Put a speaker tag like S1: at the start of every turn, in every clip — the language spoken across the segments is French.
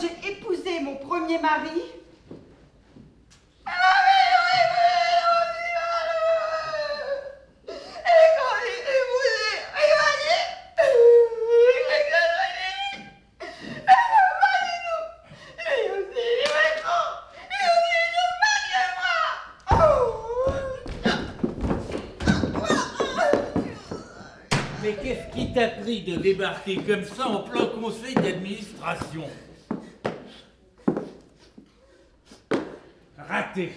S1: j'ai épousé mon premier mari,
S2: Mais qu'est-ce qui t'a pris de débarquer comme ça en plein conseil d'administration? Raté.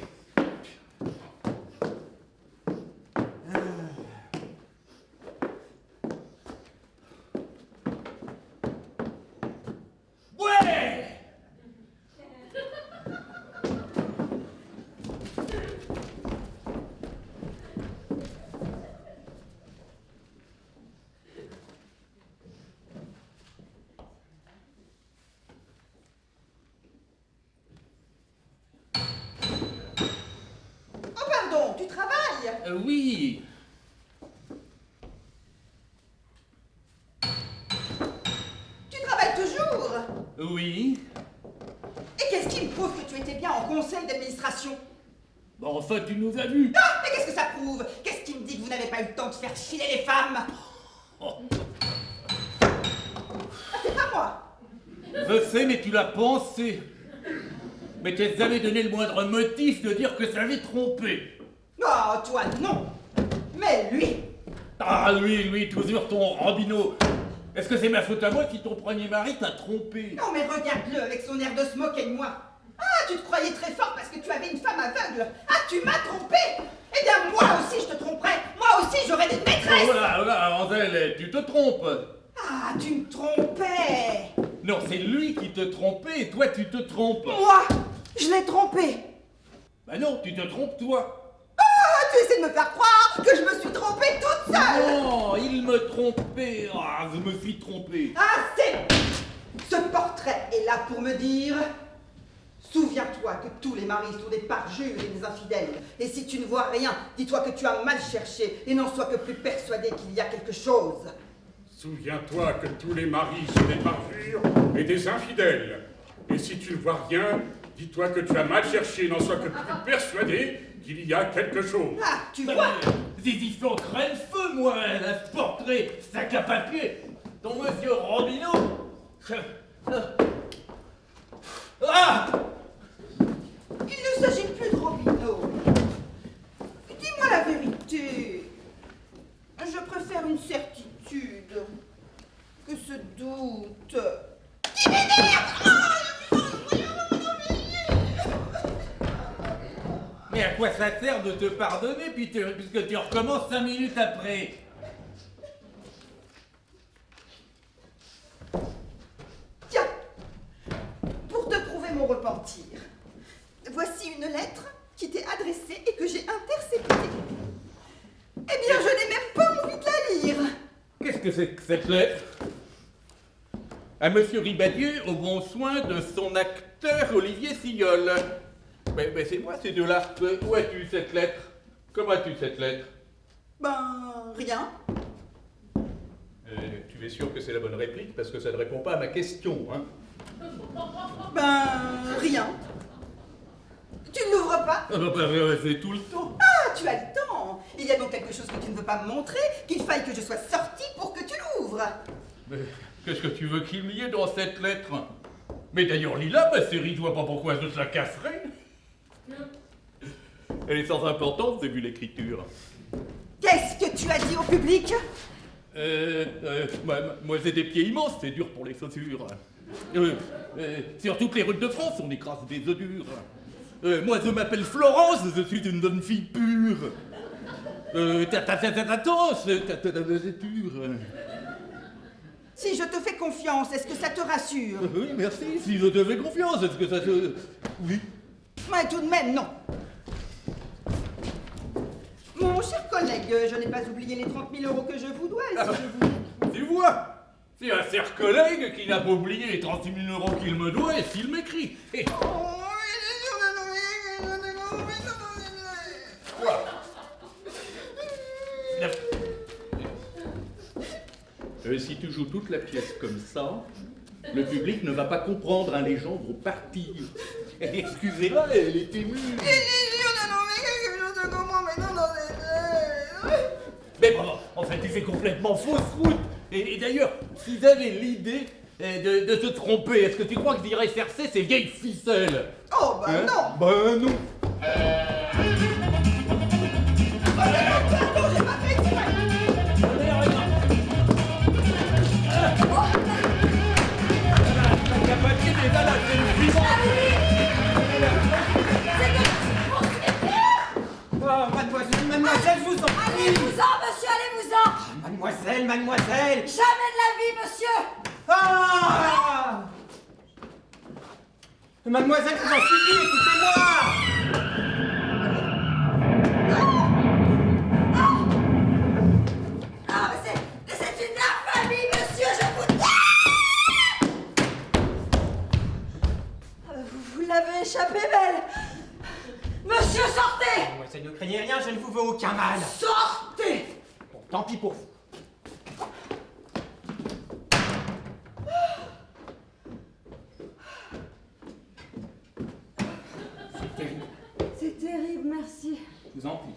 S2: Ouais!
S1: oh pardon, tu travailles?
S2: Oui.
S1: Tu travailles toujours?
S2: Oui.
S1: Et qu'est-ce qui me prouve que tu étais bien en conseil d'administration?
S2: Bon, enfin, tu nous as vus.
S1: Ah, mais qu'est-ce que ça prouve? Qu'est-ce qui me dit que vous n'avez pas eu le temps de faire filer les femmes?
S2: Oh.
S1: Ah, c'est pas moi.
S2: Je sais, mais tu l'as pensé. Mais tu jamais donné le moindre motif de dire que ça avait trompé.
S1: Oh, toi, non. Mais lui.
S2: Ah, lui, toujours ton Rambino. Est-ce que c'est ma faute à moi si ton premier mari t'a trompé?
S1: Non, mais regarde-le avec son air de se moquer de moi. Ah, tu te croyais très fort parce que tu avais une femme aveugle. Ah, tu m'as trompé. Eh bien, moi aussi, je te tromperais. Moi aussi, j'aurais des maîtresses.
S2: Oh là, Angèle, tu te trompes.
S1: Ah, tu me trompais.
S2: Non, c'est lui qui te trompait et toi, tu te trompes.
S1: Moi, je l'ai trompé.
S2: Bah non, tu te trompes, toi.
S1: Ah, tu essaies de me faire croire que je me suis trompée toute seule.
S2: Non, il me trompait. Ah, je me suis trompé.
S1: Assez. Ce portrait est là pour me dire... Souviens-toi que tous les maris sont des parjures et des infidèles. Et si tu ne vois rien, dis-toi que tu as mal cherché et n'en sois que plus persuadé qu'il y a quelque chose.
S3: Souviens-toi que tous les maris sont des parjures et des infidèles. Et si tu ne vois rien, dis-toi que tu as mal cherché et n'en sois que plus persuadé qu'il y a quelque chose.
S1: Ah, tu
S2: Bah,
S1: vois.
S2: Zizi en crève-feu, moi, là, ce portrait, sac à papier. Ton monsieur Robino. Ah!
S1: Il ne s'agit plus de Robino. Dis-moi la vérité. Je préfère une certitude que ce doute. Qui m'énerve!
S2: Mais à quoi ça sert de te pardonner puisque tu recommences 5 minutes après?
S1: Tiens, pour te prouver mon repentir, voici une lettre qui t'est adressée et que j'ai interceptée. Eh bien, je n'ai même pas envie de la lire.
S2: Qu'est-ce que c'est que cette lettre? À Monsieur Ribadier, au bon soin de son acteur Olivier Sillol. Mais c'est moi ces deux-là. Où as-tu cette lettre? Comment as-tu cette lettre?
S1: Ben, rien.
S2: Tu es sûr que c'est la bonne réplique? Parce que ça ne répond pas à ma question, hein?
S1: Ben, rien. Tu ne l'ouvres pas?
S2: C'est tout le temps.
S1: Ah, tu as le temps. Il y a donc quelque chose que tu ne veux pas me montrer, qu'il faille que je sois sortie pour que tu l'ouvres.
S2: Mais qu'est-ce que tu veux qu'il y ait dans cette lettre? Mais d'ailleurs, Lila, ma série, je vois pas pourquoi je te la casserais. Elle est sans importance, j'ai vu l'écriture.
S1: Qu'est-ce que tu as dit au public?
S2: Moi j'ai des pieds immenses, c'est dur pour les chaussures. Sur toutes les routes de France, on écrase des œufs durs. Moi je m'appelle Florence, je suis une bonne fille pure. Attends, c'est pur.
S1: Si je te fais confiance, est-ce que ça te rassure?
S2: Oui, merci, si je te fais confiance, est-ce que ça te... Oui.
S1: Mais tout de même, non. Mon cher collègue, je n'ai pas oublié les 30 000 € que je vous dois. Et si je vous...
S2: Tu vois, c'est un cher collègue qui n'a pas oublié les 36 000 € qu'il me doit et s'il m'écrit. Et... Quoi? Si tu joues toute la pièce comme ça, Le public ne va pas comprendre, hein, les gens vont partir. Excusez-la, elle est émue. Mais bon, en fait, tu fais complètement fausse route. Et d'ailleurs, s'ils avaient l'idée de se tromper, est-ce que tu crois qu'ils iraient chercher ces vieilles ficelles?
S1: Oh, bah
S2: Hein?
S1: non.
S2: Ben non.
S1: Pardon, j'ai pas fait exprès.
S4: Oh, mademoiselle, je vous en prie.
S5: Allez-vous-en, monsieur, allez-vous-en.
S4: Mademoiselle.
S5: Jamais de la vie, monsieur.
S4: Ah Mademoiselle, je vous en supplie, écoutez-moi.
S5: Ah, mais c'est une infamie, monsieur, je vous... Vous l'avez échappé, belle. Monsieur, sortez.
S4: Mademoiselle, ne craignez rien, je ne vous veux aucun mal.
S5: Sortez.
S4: Bon, tant pis pour vous. C'est terrible.
S5: C'est terrible, merci.
S4: Je vous en prie.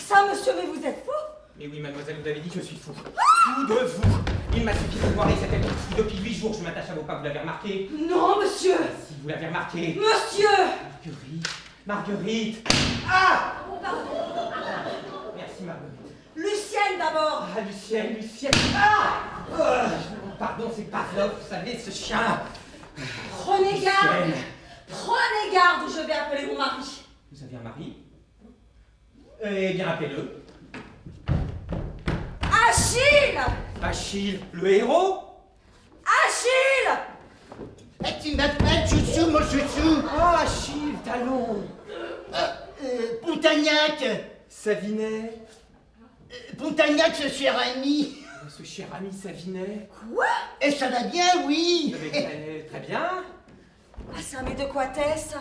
S5: Ça, monsieur, mais vous êtes fou.
S4: Mais oui, mademoiselle, vous avez dit que je suis fou. Fou de vous. Il m'a suffi de voir et c'était fou depuis 8 jours. Je m'attache à vos pas, vous l'avez remarqué?
S5: Non, monsieur.
S4: Si vous l'avez remarqué.
S5: Monsieur.
S4: Marguerite. Ah
S5: Oh, pardon.
S4: Merci, Marguerite.
S5: Lucienne, d'abord.
S4: Ah, Lucienne. Ah pardon, c'est Pavlov, vous savez, ce chien.
S5: Prenez garde.
S4: Lucienne.
S5: Prenez garde, je vais appeler mon mari.
S4: Vous avez un mari? Eh bien, appelez-le.
S5: Achille.
S4: Achille, le héros?
S5: Achille.
S6: Tu m'appelles chouchou, mon chouchou.
S4: Oh, Achille, Talon.
S6: Pontagnac.
S4: Savinet.
S6: Pontagnac, ce cher ami.
S4: Ce cher ami Savinet.
S5: Quoi?
S6: Et ça va bien, oui.
S4: Très bien.
S5: Ah ça, mais de quoi t'es-ce?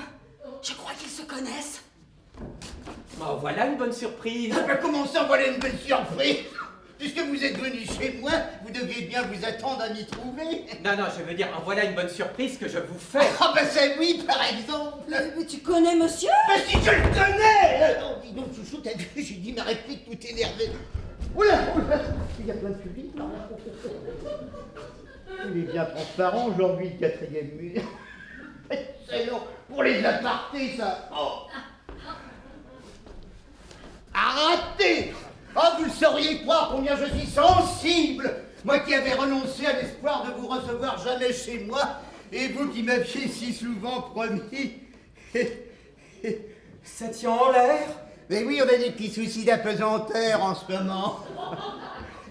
S5: Je crois qu'ils se connaissent.
S4: Oh, voilà une bonne surprise.
S6: Ah ben, comment ça, voilà une belle surprise. Puisque vous êtes venu chez moi, vous deviez bien vous attendre à m'y trouver.
S4: Non, je veux dire, en voilà une bonne surprise que je vous fais.
S6: Ah ben c'est oui, par exemple.
S5: Mais tu connais monsieur?
S6: Ben si je le connais. Oh, dis donc, chouchou, t'as vu, j'ai dit ma réplique tout énervé. Oula, il y a plein de public, là. Il est bien transparent aujourd'hui, le quatrième mur. C'est long pour les apartés, ça. Oh. Arrêtez. Oh, vous le sauriez croire combien je suis sensible. Moi qui avais renoncé à l'espoir de vous recevoir jamais chez moi, et vous qui m'aviez si souvent promis.
S4: Ça tient en l'air.
S6: Mais oui, on a des petits soucis d'apesanteur en ce moment.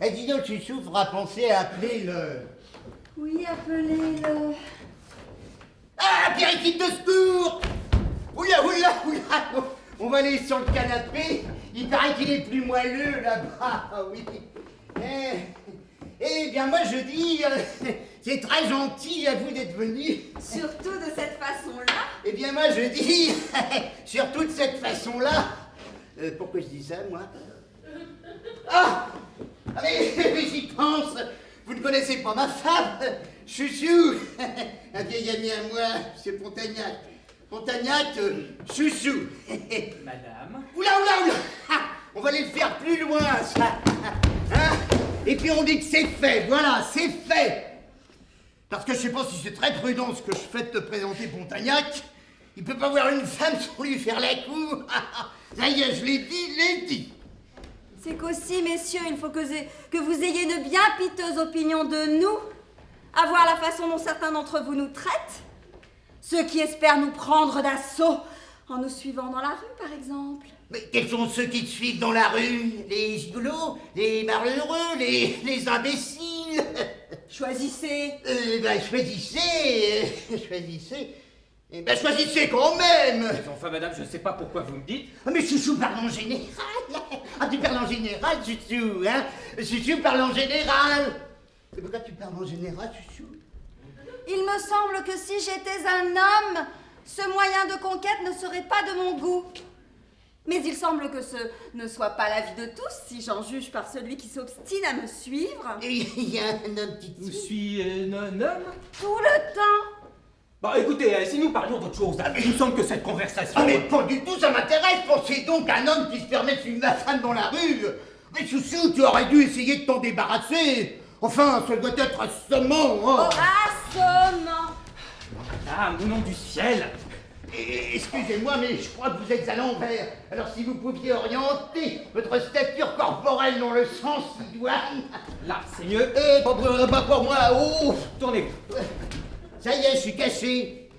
S6: Et dis donc, tu souffres penser à appeler le...
S5: Oui, appelez-le.
S6: Ah, apéritif de secours. Oula. On va aller sur le canapé. Il paraît qu'il est plus moelleux là-bas, oui. Eh bien, moi je dis, c'est très gentil à vous d'être venu.
S5: Surtout de cette façon-là.
S6: Eh bien, moi je dis, surtout de cette façon-là. Pourquoi je dis ça, moi? Ah mais j'y pense. Vous ne connaissez pas ma femme, Chouchou. Un vieil ami à moi, c'est Pontagnac. Pontagnac, Chouchou.
S4: Madame.
S6: Oula. On va aller le faire plus loin, ça. Hein? Et puis on dit que c'est fait, voilà, c'est fait. Parce que je sais pas si c'est très prudent ce que je fais de te présenter Pontagnac. Il peut pas voir une femme sans lui faire la cour. Ça y est, je l'ai dit.
S5: C'est qu'aussi, messieurs, il faut que vous ayez une bien piteuse opinion de nous, à voir la façon dont certains d'entre vous nous traitent. Ceux qui espèrent nous prendre d'assaut en nous suivant dans la rue, par exemple.
S6: Mais quels sont ceux qui te suivent dans la rue? Les gigolos, les malheureux, les imbéciles?
S5: Choisissez.
S6: Choisissez. Eh ben, choisissez quand même.
S4: Mais enfin, madame, je ne sais pas pourquoi vous me dites.
S6: Ah, mais Chouchou parle en général. Ah, tu parles en général, Chouchou, hein? Chouchou parle en général. Et pourquoi tu parles en général, Chouchou?
S5: Il me semble que si j'étais un homme, ce moyen de conquête ne serait pas de mon goût. Mais il semble que ce ne soit pas l'avis de tous, si j'en juge par celui qui s'obstine à me suivre.
S6: Il y a un homme qui te
S4: Je
S6: suit.
S4: suis un homme.
S5: Tout le temps.
S4: Bah écoutez, si nous parlions d'autre chose, il me semble que cette conversation...
S6: Ah mais pas du tout, ça m'intéresse. Pensez donc à un homme qui se permet de suivre ma femme dans la rue. Mais Chouchou, tu aurais dû essayer de t'en débarrasser. Enfin, ça doit être assommant, hein.
S5: Oh, assommant.
S4: Madame, au nom du ciel.
S6: Excusez-moi, mais je crois que vous êtes à l'envers. Alors si vous pouviez orienter votre stature corporelle dans le sens idoine.
S4: Là, c'est mieux.
S6: Pas pour moi, oh.
S4: Tournez-vous.
S6: Ça y est, je suis caché.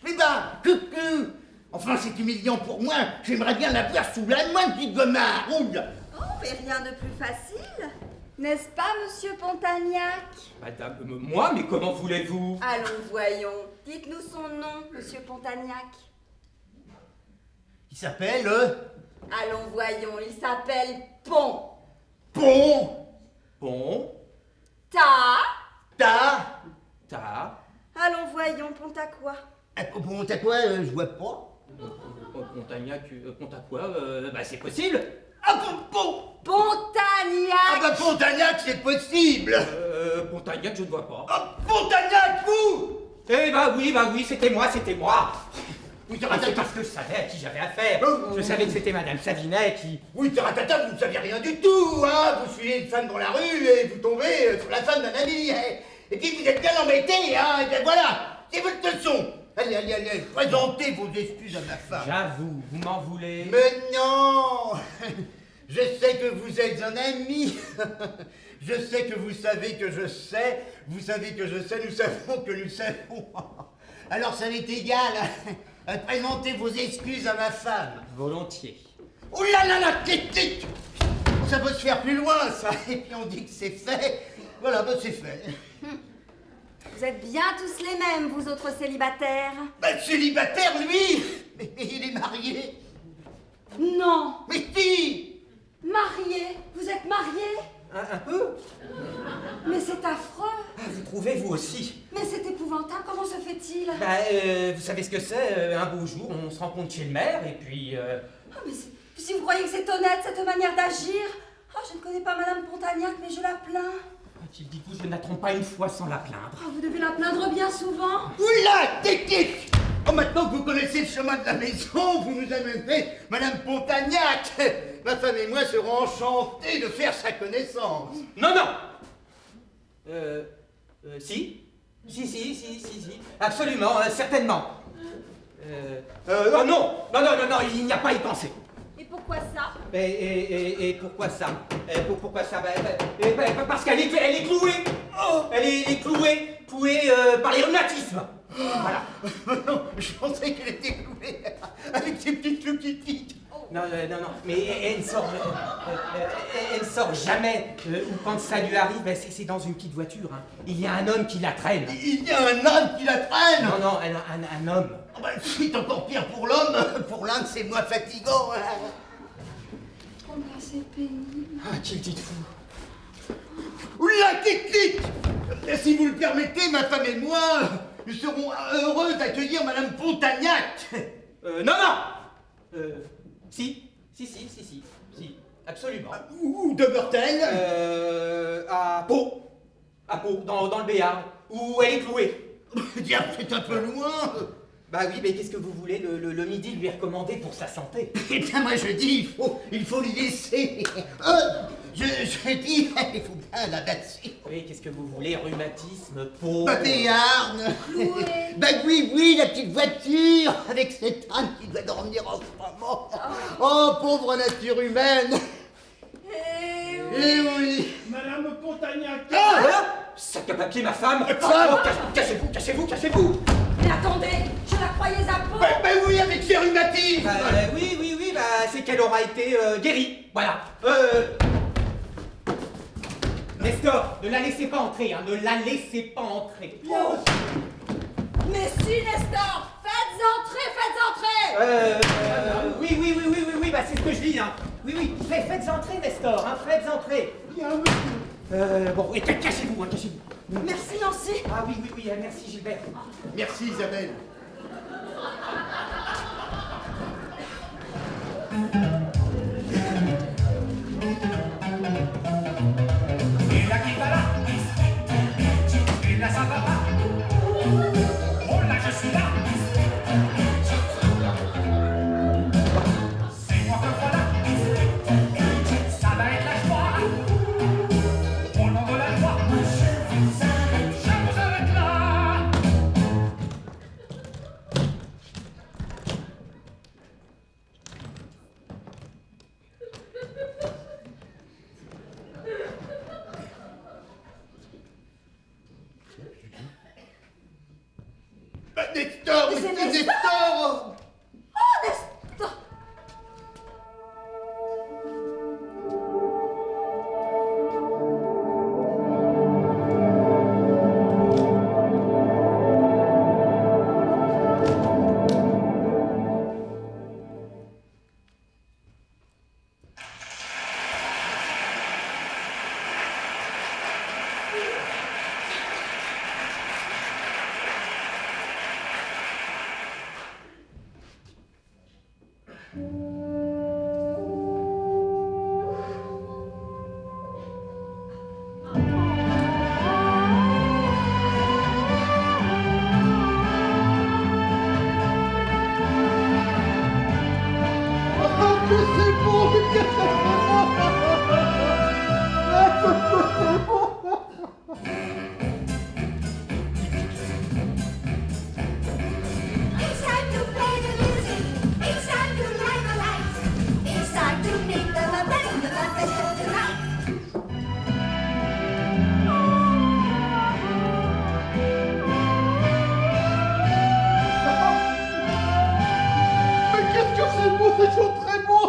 S6: Plus bas, coucou. Enfin, c'est humiliant pour moi. J'aimerais bien la voir sous la main, petite gommard. Oula.
S5: Oh, mais rien de plus facile. N'est-ce pas, monsieur Pontagnac?
S4: Madame, moi, mais comment voulez-vous?
S5: Allons, voyons. Dites-nous son nom, monsieur Pontagnac.
S6: Il s'appelle
S5: Allons, voyons. Il s'appelle Pont.
S6: Pont.
S4: Bon,
S6: Ta.
S5: Allons, voyons. Pont à quoi?
S6: Bon, t'as quoi? Je vois pas.
S4: Pontagnac, Pont à quoi? Bah c'est possible.
S6: Ah, Pont.
S5: Pontagnac.
S6: Ah bah Pontagnac, c'est possible.
S4: Pontagnac, je ne vois pas.
S6: Ah, Pontagnac, vous.
S4: Eh bah oui, c'était moi.
S6: Oui,
S4: C'est parce que je savais à qui j'avais affaire. Je savais que c'était Madame Savinet qui...
S6: Oui, Taratata, vous ne saviez rien du tout, hein. Vous suivez une femme dans la rue et vous tombez sur la femme d'un ami. Hein. Et puis vous êtes bien embêté, hein. Et bien voilà, c'est votre leçon. Allez, présentez vos excuses à ma femme.
S4: J'avoue, vous m'en voulez.
S6: Mais non. Je sais que vous êtes un ami. Je sais que vous savez que je sais. Vous savez que je sais, nous savons que nous savons. Alors ça m'est égal. Présentez vos excuses à ma femme.
S4: Volontiers.
S6: Oh là, tic. Ça peut se faire plus loin, ça. Et puis on dit que c'est fait. Voilà, bah c'est fait.
S5: Vous êtes bien tous les mêmes, vous autres célibataires.
S6: Bah célibataire, lui. Mais il est marié.
S5: Non.
S6: Mais si.
S5: Marié. Vous êtes marié?
S4: Un peu.
S5: Mais c'est affreux.
S4: Vous trouvez, vous aussi?
S5: Mais c'est épouvantable. Comment se fait-il?
S4: Vous savez ce que c'est? Un beau jour, on se rencontre chez le maire et puis...
S5: Oh, mais si vous croyez que c'est honnête, cette manière d'agir. Oh, je ne connais pas Madame Pontagnac, mais je la plains.
S4: Il dit que je ne la trompe pas une fois sans la plaindre.
S5: Oh, vous devez la plaindre bien souvent.
S6: Oula, tic. Oh, maintenant que vous connaissez le chemin de la maison, vous nous amenez Madame Pontagnac. Ma femme et moi serons enchantés de faire sa connaissance.
S4: Non. Si. Absolument, certainement. Non, il n'y a pas à y penser.
S5: Et pourquoi ça?
S4: Et pourquoi ça? Pourquoi ça? Parce qu'elle est clouée. Elle est clouée par les rhumatismes. Voilà.
S6: Non, je pensais qu'elle était clouée avec ses petites clous qui piquent.
S4: Non, mais elle ne sort jamais. Ou quand ça lui arrive, c'est dans une petite voiture. Hein. Il y a un homme qui la traîne.
S6: Il y a un homme qui la traîne.
S4: Non, un homme.
S6: Oh, bah, c'est encore pire pour l'homme. Pour l'Inde, c'est moins fatigant.
S5: Oh, bah, c'est pénible.
S4: Ah, qu'il dit de fou.
S6: Oula, tic. Si vous le permettez, ma femme et moi, nous serons heureux d'accueillir Madame Pontagnac.
S4: Non. Si, absolument.
S6: Où demeure-t-elle?
S4: À Pau, dans le Béarn, où elle est clouée.
S6: Diable, c'est un peu loin.
S4: Bah oui, mais qu'est-ce que vous voulez? Le midi lui est recommandé pour sa santé.
S6: Eh bien, moi je dis, il faut l'y laisser. Je dis, il faut bien la baisser.
S4: Oui, qu'est-ce que vous voulez? Rhumatisme, Pau...
S6: Béarn. Bah oui, la petite voiture, avec cette âne qui doit dormir en ce moment. Oh, pauvre nature humaine. Eh oui.
S3: Madame Pontagnac.
S4: Sac à papier, ma femme.
S6: Femme.
S4: Cassez-vous.
S5: Mais attendez, je la croyais à Pau.
S6: Bah oui, avec ses rhumatismes.
S4: Oui, c'est qu'elle aura été guérie. Voilà. Nestor, ne la laissez pas entrer, hein, ne la laissez pas entrer.
S5: Oh. Mais si, Nestor, faites entrer.
S4: Oui, bah c'est ce que je dis, hein. Oui, faites entrer, Nestor, hein, faites entrer. Bon, et cassez-vous.
S5: Merci, Nancy.
S4: Ah oui, merci Gilbert.
S6: Merci Isabelle.
S7: Et là qui va là, et là ça va pas. Oh là je suis là. C'est moi que voilà. Ça va être la joie. Au nom de la loi, je vous arrête là.
S6: Nestor,
S5: Mais c'est
S6: mais
S5: Nestor.
S6: Nestor!
S5: Oh, Nestor!
S6: Ah, que c'est beau, mais que c'est beau! Ah, que c'est beau!
S8: It's time to play the music. It's time to light the lights. It's time to make the best of the show tonight.
S6: Mais qu'est-ce que c'est beau, c'est chaud, très beau!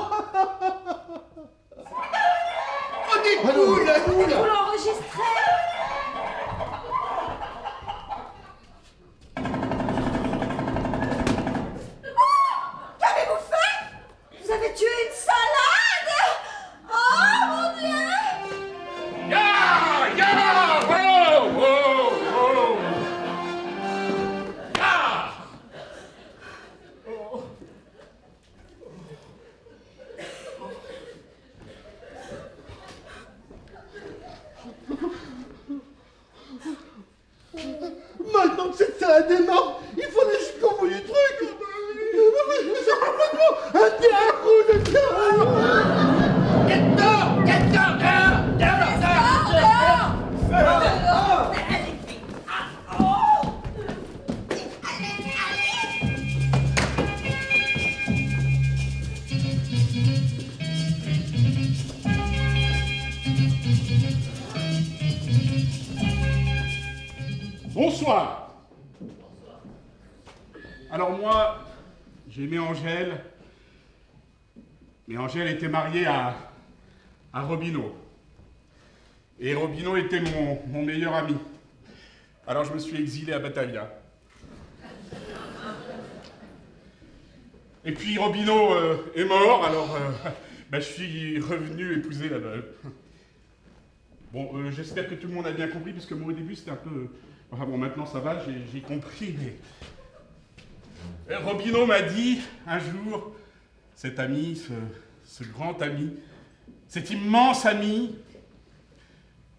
S6: Oh, des poules!
S5: Vous l'enregistrez? Qu'avez-vous fait? Vous avez tué une salade? Oh mon Dieu!
S3: Ya! Ya! Oh! Oh! Oh! Ya!
S6: Maintenant que cette salade est morte, il faut aller jusqu'au bout du truc! C'est complètement un théâtre de carreau!
S4: Nestor! Nestor!
S3: Bonsoir. Alors moi, j'ai aimé Angèle, mais Angèle était mariée à Robineau. Et Robineau était mon meilleur ami. Alors je me suis exilé à Batavia. Et puis Robineau est mort, alors je suis revenu épouser la veuve. Bon, j'espère que tout le monde a bien compris, parce que moi au début c'était un peu... Enfin bon, maintenant ça va, j'ai compris, mais... Robineau m'a dit un jour, cet ami, ce grand ami, cet immense ami,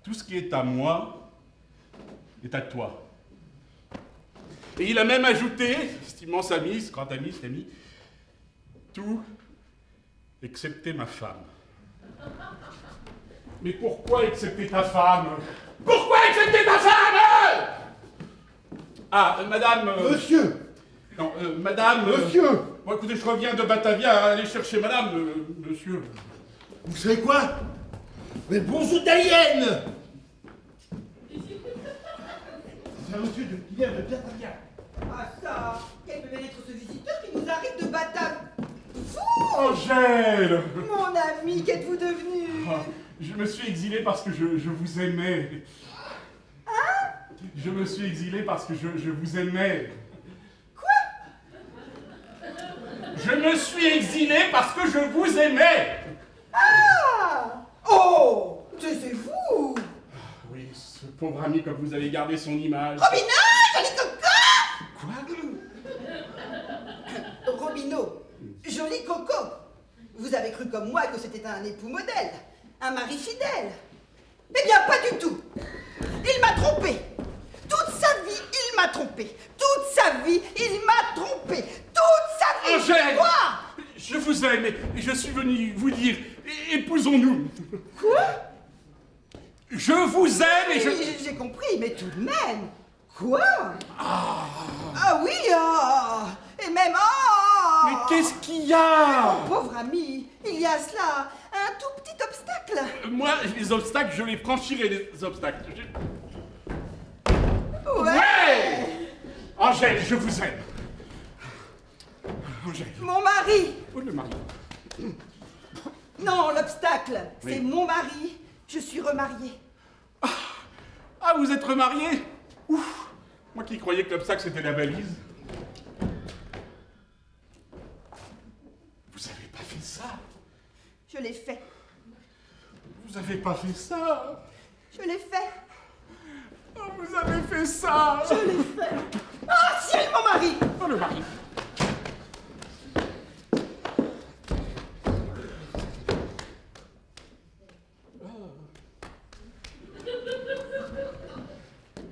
S3: tout ce qui est à moi est à toi. Et il a même ajouté, cet immense ami, ce grand ami, cet ami, tout excepté ma femme. Mais pourquoi excepter ta femme? Pourquoi excepter ta femme? Ah, madame...
S6: Monsieur!
S3: Non, madame...
S6: Monsieur!
S3: Bon, écoutez, je reviens de Batavia, allez chercher madame, monsieur.
S6: Vous savez quoi? Mais bonjour italienne! C'est un monsieur qui vient de Batavia.
S1: Ah ça, quel peut être ce visiteur qui nous arrive de Batave?
S3: Angèle!
S1: Mon ami, qu'êtes-vous devenu?
S3: Ah, je me suis exilé parce que je vous aimais.
S1: Hein?
S3: Je me suis exilé parce que je vous aimais.
S1: Quoi?
S3: Je me suis exilé parce que je vous aimais.
S1: Ah! Oh! C'est vous!
S3: Oui, ce pauvre ami, comme vous avez gardé son image.
S1: Robineau, joli coco!
S3: Quoi?
S1: Robineau, joli coco! Vous cru comme moi que c'était un époux modèle, un mari fidèle. Eh bien, pas du tout. Il m'a trompé. Toute sa vie, il m'a trompé. Toute sa vie, il m'a trompé. Toute sa vie.
S3: Angèle!
S1: Quoi?
S3: Je vous aime et je suis venu vous dire, épousons-nous.
S1: Quoi?
S3: Je vous aime et je...
S1: J'ai compris, mais tout de même. Quoi? Ah oui, ah. Et même
S3: Mais qu'est-ce qu'il y a?
S1: Mon pauvre ami, il y a cela, un tout petit obstacle.
S3: Moi, les obstacles, je les franchirai, les obstacles.
S1: Ouais.
S3: Angèle, je vous aime. Angèle.
S1: Mon mari.
S3: Oh, le mari.
S1: Non, l'obstacle,
S3: Oui.
S1: c'est mon mari. Je suis remariée.
S3: Ah, vous êtes remarié? Ouf. Moi qui croyais que l'obstacle, c'était la valise. Vous avez pas fait ça?
S1: Je l'ai fait.
S3: Vous avez pas fait ça?
S1: Je l'ai fait.
S3: Oh, vous avez fait ça?
S1: Je l'ai fait. Ah, ciel, mon mari.
S3: Oh, le mari.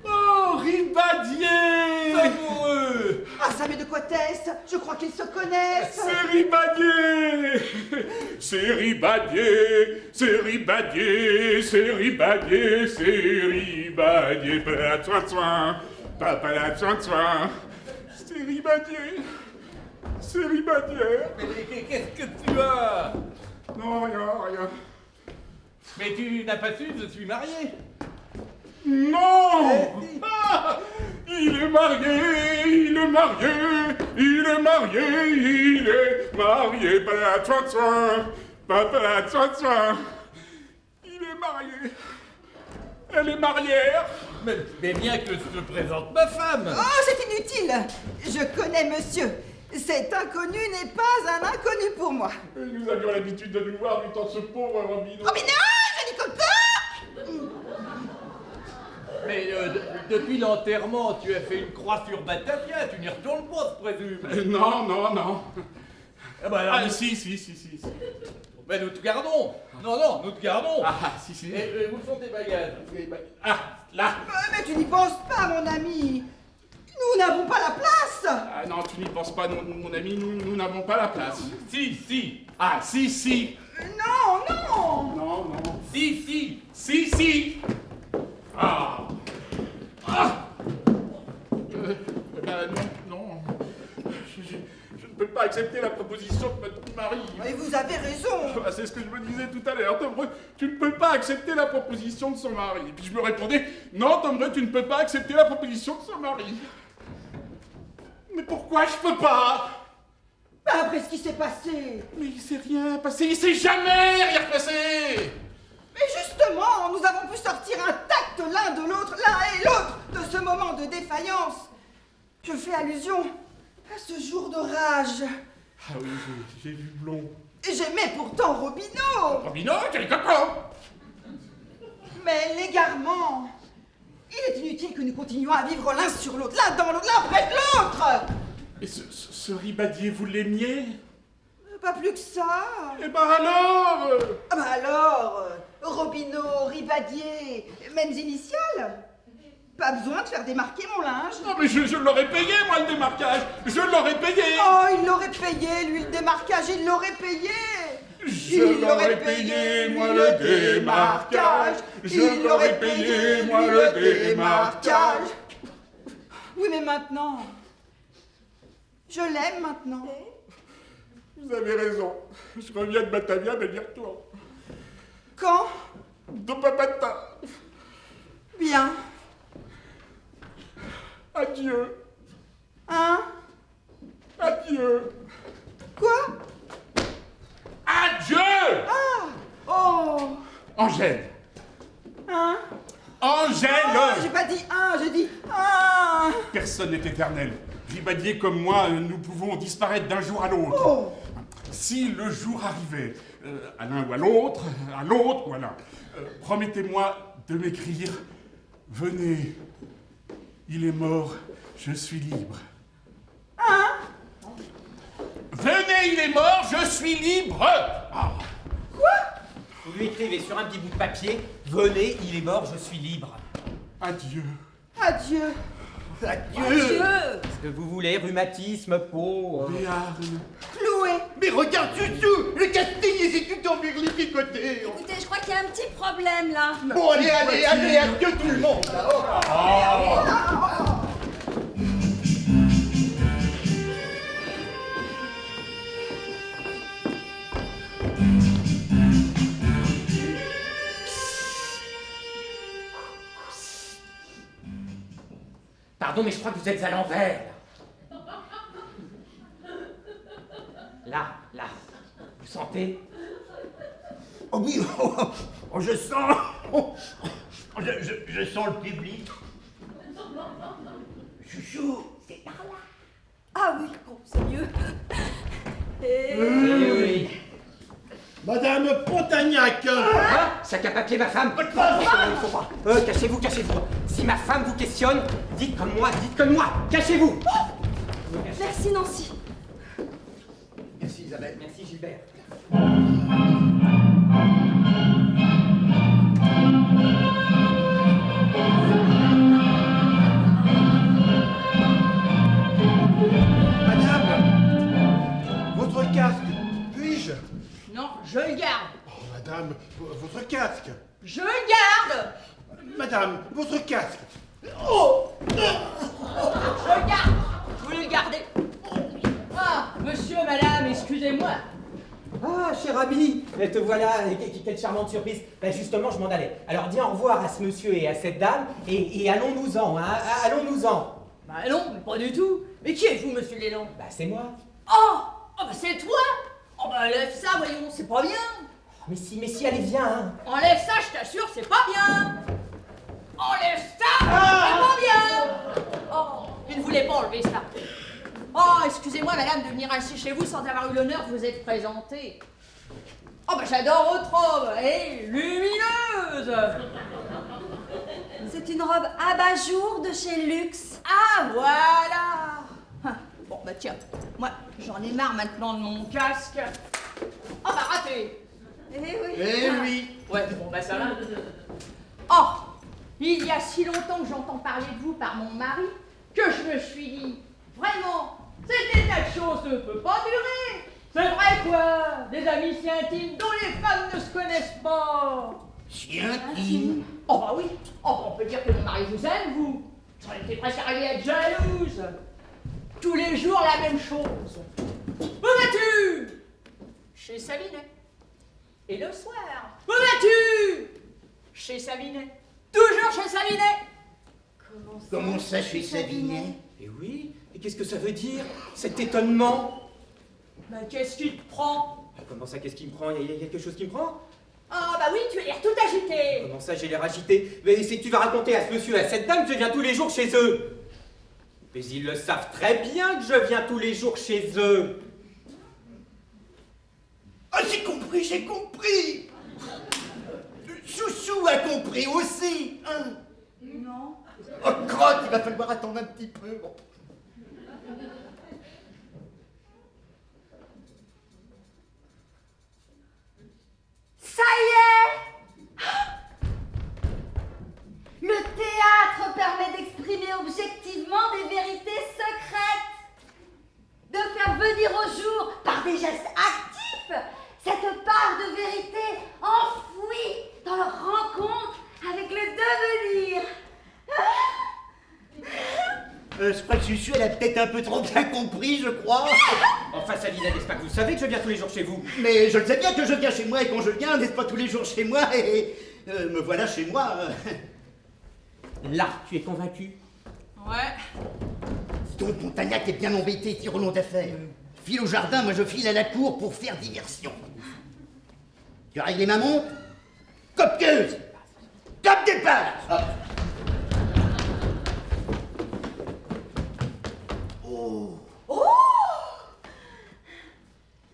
S3: Oh, Ribadier!
S2: Amoureux!
S1: Ah, ça, mais de quoi t'est-ce? Je crois qu'ils se connaissent.
S3: C'est Ribadier! C'est Ribadier! C'est Ribadier! C'est Ribadier! C'est Ribadier! Papa soin, papa la soin. C'est Ribadier! C'est Ribadier!
S2: Mais qu'est-ce que tu as?
S3: Non, rien.
S2: Mais tu n'as pas su, je suis marié.
S3: Non! Ah, il est marié, il est marié, il est marié, il est marié, papa la soin. Il est marié. Elle est marière.
S2: Mais bien que se présente ma femme.
S1: Oh, c'est inutile. Je connais monsieur. Cet inconnu n'est pas un inconnu pour moi.
S3: Nous avions l'habitude de nous voir du temps de ce pauvre Robino.
S1: Oh, mais non, je dis coco.
S2: Mais depuis l'enterrement, tu as fait une croix sur Batavia, tu n'y retournes pas, je présume.
S3: Non.
S2: Ah bah alors,
S3: Ah, si.
S2: mais nous te gardons. Non, nous te gardons.
S3: Ah, si.
S2: Et où sont tes bagages?
S3: Ah, là.
S1: Mais tu n'y penses pas, mon ami. Nous n'avons pas la place.
S3: Ah non, tu n'y penses pas, mon ami, nous n'avons pas la place.
S2: Si.
S3: Ah, si.
S1: Non.
S3: Non.
S2: Si.
S3: Ah. Non. Je ne peux pas accepter la proposition de votre mari.
S1: Et vous avez raison.
S3: Ah, c'est ce que je me disais tout à l'heure. Tombreux, tu ne peux pas accepter la proposition de son mari. Et puis je me répondais, non, Tombreux, tu ne peux pas accepter la proposition de son mari. Mais pourquoi je peux pas?
S1: Bah, après ce qui s'est passé.
S3: Mais il s'est rien passé, il s'est jamais rien passé.
S1: Mais justement, nous avons pu sortir intacts l'un de l'autre, l'un et l'autre, de ce moment de défaillance. Je fais allusion à ce jour de rage.
S3: Ah oui, j'ai vu blond.
S1: Et j'aimais pourtant Robino.
S3: Robino, quel coco!
S1: Mais l'égarement. Il est inutile que nous continuions à vivre l'un sur l'autre, l'un dans l'autre, l'un près de l'autre.
S3: Et ce Ribadier, vous l'aimiez?
S1: Pas plus que ça.
S3: Eh ben alors
S1: Ah bah alors, Robino, Ribadier, mêmes initiales. Pas besoin de faire démarquer mon linge.
S3: Non mais je l'aurais payé, moi, le démarquage. Je l'aurais payé.
S1: Oh, il l'aurait payé, lui, le démarquage, il l'aurait payé.
S3: Je l'aurais payé, moi, le démarquage. Je l'aurais payé, moi, le démarquage.
S1: Oui, mais maintenant, je l'aime maintenant.
S3: Vous avez raison. Je reviens de Batavia, mais j'y retourne.
S1: Quand?
S3: Demain matin.
S1: Bien.
S3: Adieu.
S1: Hein?
S3: Adieu.
S1: Quoi?
S3: Adieu.
S1: Ah! Oh!
S3: Angèle.
S1: Hein?
S3: Angèle.
S1: J'ai pas dit un, j'ai dit un!
S3: Personne n'est éternel. Ribadier comme moi, nous pouvons disparaître d'un jour à l'autre.
S1: Oh!
S3: Si le jour arrivait, à l'un ou à l'autre ou à l'un, promettez-moi de m'écrire « Venez, il est mort, je suis libre. »
S1: Hein?
S3: Venez, il est mort, je suis libre.
S4: Vous lui écrivez sur un petit bout de papier, venez, il est mort, je suis libre.
S3: Adieu.
S1: Adieu.
S5: Adieu.
S4: Ce que vous voulez, rhumatisme, peau...
S3: Béarn.
S1: Cloué.
S6: Mais regarde, Chouchou, le casting exécute en birlificoté.
S5: Écoutez, je crois qu'il y a un petit problème là.
S6: Bon, allez, adieu tout le monde.
S4: Pardon, mais je crois que vous êtes à l'envers. Là, vous sentez?
S6: Oh oui, je sens. Je sens le public. Chouchou, c'est par là.
S5: Ah oui, bon, c'est mieux.
S4: Oui.
S9: Madame Pontagnac.
S4: Sac à papier, ma femme. Il faut pas. Cachez-vous. Si ma femme vous questionne, dites comme moi. Cachez-vous.
S5: Merci Nancy.
S6: Merci Isabelle.
S4: Merci Gilbert.
S9: Madame, votre casque. Puis-je?
S10: Non, je le garde.
S9: Oh, madame, votre casque.
S10: Je le garde.
S9: Madame, votre casque.
S10: Je le garde. Vous le gardez. Ah, monsieur, madame, excusez-moi.
S4: Ah, cher ami, te voilà, quelle charmante surprise. Ben justement, je m'en allais. Alors dis au revoir à ce monsieur et à cette dame, et allons-nous-en, hein, allons-nous-en.
S10: Bah non, mais pas du tout. Mais qui êtes-vous, monsieur Léland?
S4: Bah c'est moi.
S10: Oh, bah c'est toi. Oh bah enlève ça, voyons, c'est pas bien.
S4: Mais si, allez, viens, hein.
S10: Enlève ça, je t'assure, c'est pas bien. Enlève ça, c'est pas bien. Oh, je ne voulais pas enlever ça. Oh, excusez-moi, madame, de venir ainsi chez vous sans avoir eu l'honneur de vous être présentée. Oh, bah j'adore votre robe, elle est lumineuse.
S5: C'est une robe abat-jour de chez Luxe.
S10: Ah, voilà. Bon, bah tiens, moi, j'en ai marre maintenant de mon casque. Oh, bah raté.
S5: Eh oui.
S6: Eh oui.
S10: Ouais, bon, bah ça va. Oh, il y a si longtemps que j'entends parler de vous par mon mari que je me suis dit, vraiment, cet état de choses ne peut pas durer. C'est vrai quoi, des amis si intimes dont les femmes ne se connaissent pas.
S6: Si intime.
S10: Oh bah oui, oh, on peut dire que mon mari vous aime, vous. J'en étais presque arrivée à être jalouse. Tous les jours la même chose. Où vas-tu? Chez Savinet. Et le soir, où vas-tu? Chez Savinet. Toujours chez Savinet.
S6: Comment ça chez Savinet?
S4: Eh oui, et qu'est-ce que ça veut dire, cet étonnement?
S10: Bah qu'est-ce qui te prend?
S4: Comment ça, qu'est-ce qui me prend? Il y a quelque chose qui me prend?
S10: Ah bah oui, tu as l'air tout agité.
S4: Comment ça, j'ai l'air agité? Mais c'est que tu vas raconter à ce monsieur et à cette dame que je viens tous les jours chez eux. Mais ils le savent très bien que je viens tous les jours chez eux.
S6: Ah, j'ai compris. Chouchou a compris aussi, hein?
S5: Non.
S6: Oh, crotte, il va falloir attendre un petit peu. Bon.
S5: Ça y est! Le théâtre permet d'exprimer objectivement des vérités secrètes, de faire venir au jour, par des gestes actifs, cette part de vérité enfouie dans leur rencontre avec le devenir.
S6: Je crois que Chouchou, elle a peut-être un peu trop bien compris, je crois.
S4: Enfin, Savina, n'est-ce pas que vous savez que je viens tous les jours chez vous?
S6: Mais je le sais bien que je viens chez moi, et quand je viens, n'est-ce pas tous les jours chez moi, et me voilà chez moi.
S4: Là, tu es convaincu?
S10: Ouais.
S6: Donc Montagnac est bien embêté, tire au long d'affaires. File au jardin, moi je file à la cour pour faire diversion. Tu as réglé ma montre? Copieuse! Top départ! Hop. Oh!
S5: Oh!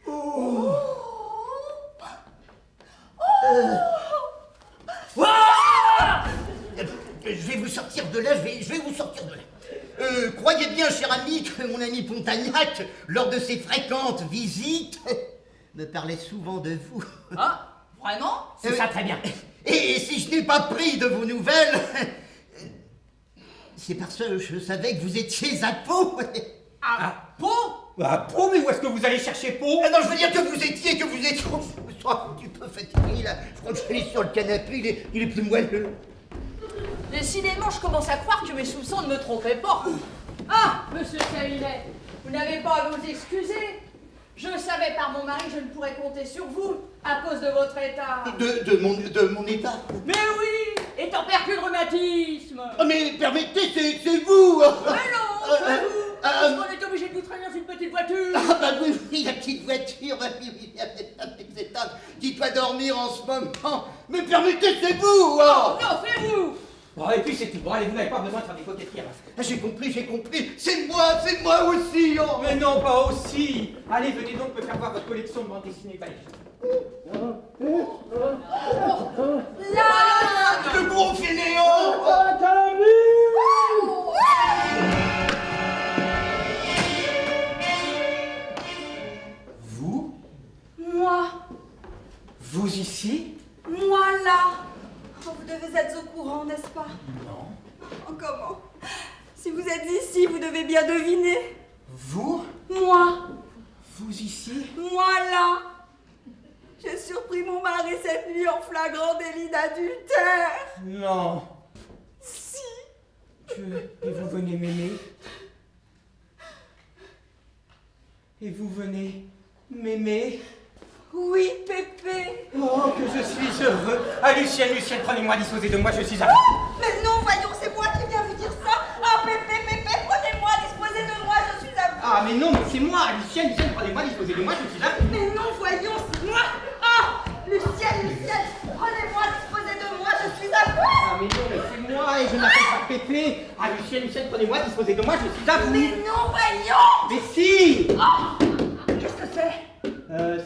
S6: Oh! Je vais vous sortir de là, je vais vous sortir de là. Croyez bien, cher ami, que mon ami Pontagnac, lors de ses fréquentes visites, me parlait souvent de vous.
S10: Ah, vraiment? C'est ça, très bien.
S6: Et si je n'ai pas pris de vos nouvelles, c'est parce que je savais que vous étiez à Pau.
S4: À Pau? À Pau, mais où est-ce que vous allez chercher Pau?
S6: Non, je veux dire que vous étiez. Je me sens un petit peu fatigué, là. Je crois que je suis sur le canapé, il est plus moelleux.
S10: Décidément, je commence à croire que mes soupçons ne me trompaient pas. Ah, monsieur Savinet, vous n'avez pas à vous excuser. Je savais par mon mari que je ne pourrais compter sur vous à cause de votre état.
S6: De mon état.
S10: Mais oui, étant perclus de rhumatisme.
S6: Oh, mais permettez, c'est vous.
S10: Mais non, c'est vous. Parce qu'on est obligé de vous traîner dans une petite voiture.
S6: Ah bah oui, la petite voiture, oui, c'est un qui doit dormir en ce moment. Mais permettez, c'est vous.
S10: Non, c'est vous.
S4: Bon, et puis c'est tout. Bon, allez, vous n'avez pas besoin de faire des coquetteries.
S6: J'ai compris. C'est moi aussi. Oh.
S4: Mais non, pas aussi. Allez, venez donc me faire voir votre collection de bandes dessinées.
S6: Le gros fainéant.
S4: Vous?
S5: Moi,
S4: Vous ici?
S5: moi là. Oh, vous devez être au courant, n'est-ce pas?
S4: Non.
S5: Oh, comment? Si vous êtes ici, vous devez bien deviner.
S4: Vous?
S5: Moi,
S4: Vous ici?
S5: moi là. J'ai surpris mon mari cette nuit en flagrant délit d'adultère.
S4: Non.
S5: Si.
S4: Et vous venez m'aimer? Et vous venez m'aimer?
S5: Oui, Pépé.
S4: Oh, que je suis heureux. Ah, Lucienne, prenez-moi, disposez de moi, je suis à vous.
S5: Mais non, voyons, c'est moi qui viens vous dire ça. Ah, Pépé, prenez-moi, disposez de moi, je suis à vous.
S4: Ah, mais non, mais c'est moi, Lucienne, prenez-moi, disposez de moi, je suis à vous.
S5: Mais non, voyons, c'est moi. Ah, Lucienne, prenez-moi, disposez de moi, je suis à vous.
S4: Ah, mais non, mais c'est moi, et je m'appelle pas Pépé. Ah, Lucienne, prenez-moi, disposez de moi, je suis à vous.
S5: Mais non, voyons.
S4: Mais si.
S5: Oh, qu'est-ce que c'est?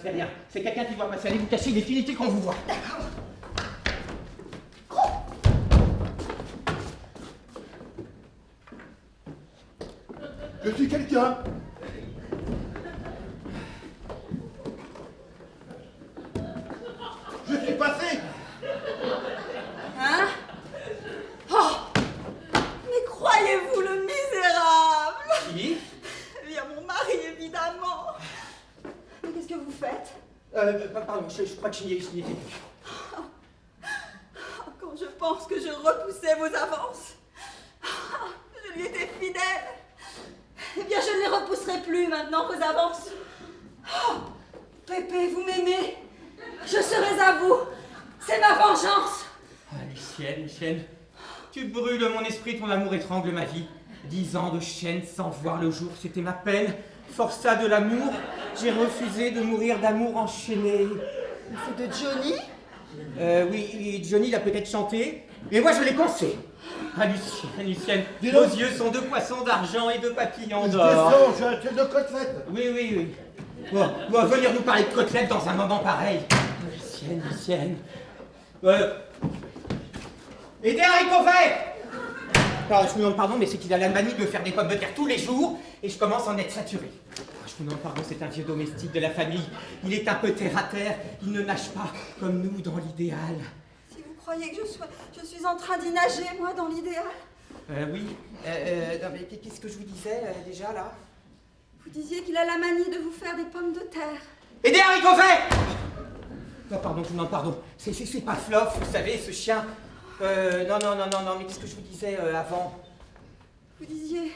S4: C'est rien. C'est quelqu'un qui doit passer. Allez vous cacher, il est inutile qu'on vous voit.
S5: D'accord.
S9: Je suis quelqu'un. Je suis passé.
S5: Hein? Oh, mais croyez-vous le misérable?
S4: Qui?
S5: Eh bien, mon mari, évidemment. Mais qu'est-ce que vous faites?
S4: Pardon, je crois que je n'y étais plus.
S5: Quand je pense que je repoussais vos avances, je lui étais fidèle. Eh bien, je ne les repousserai plus maintenant, vos avances. Oh, Pépé, vous m'aimez. Je serai à vous. C'est ma vengeance.
S4: Ah, Lucienne, tu brûles mon esprit, ton amour étrangle ma vie. 10 ans de chaîne sans voir le jour, c'était ma peine. Forçat de l'amour, j'ai refusé de mourir d'amour enchaîné.
S5: C'est de Johnny?
S4: Oui, Johnny l'a peut-être chanté, mais moi je l'ai pensé. Ah, Lucienne, vos yeux sont de poissons d'argent et de papillons d'or.
S9: J'ai un tube de côtelette.
S4: Oui. Bon, venir nous parler de côtelettes dans un moment pareil. Lucienne. Et des haricots verts. Alors, je vous demande pardon, mais c'est qu'il a la manie de faire des pommes de terre tous les jours, et je commence à en être saturé. Je vous demande pardon, c'est un vieux domestique de la famille. Il est un peu terre à terre, il ne nage pas comme nous dans l'idéal.
S5: Si vous croyez que je suis en train d'y nager, moi, dans l'idéal.
S4: Oui. Non, mais qu'est-ce que je vous disais déjà là?
S5: Vous disiez qu'il a la manie de vous faire des pommes de terre.
S4: Et des haricots verts. Non, pardon, je vous demande pardon. C'est pas Floff, vous savez, ce chien. Non, mais qu'est-ce que je vous disais avant?
S5: Vous disiez...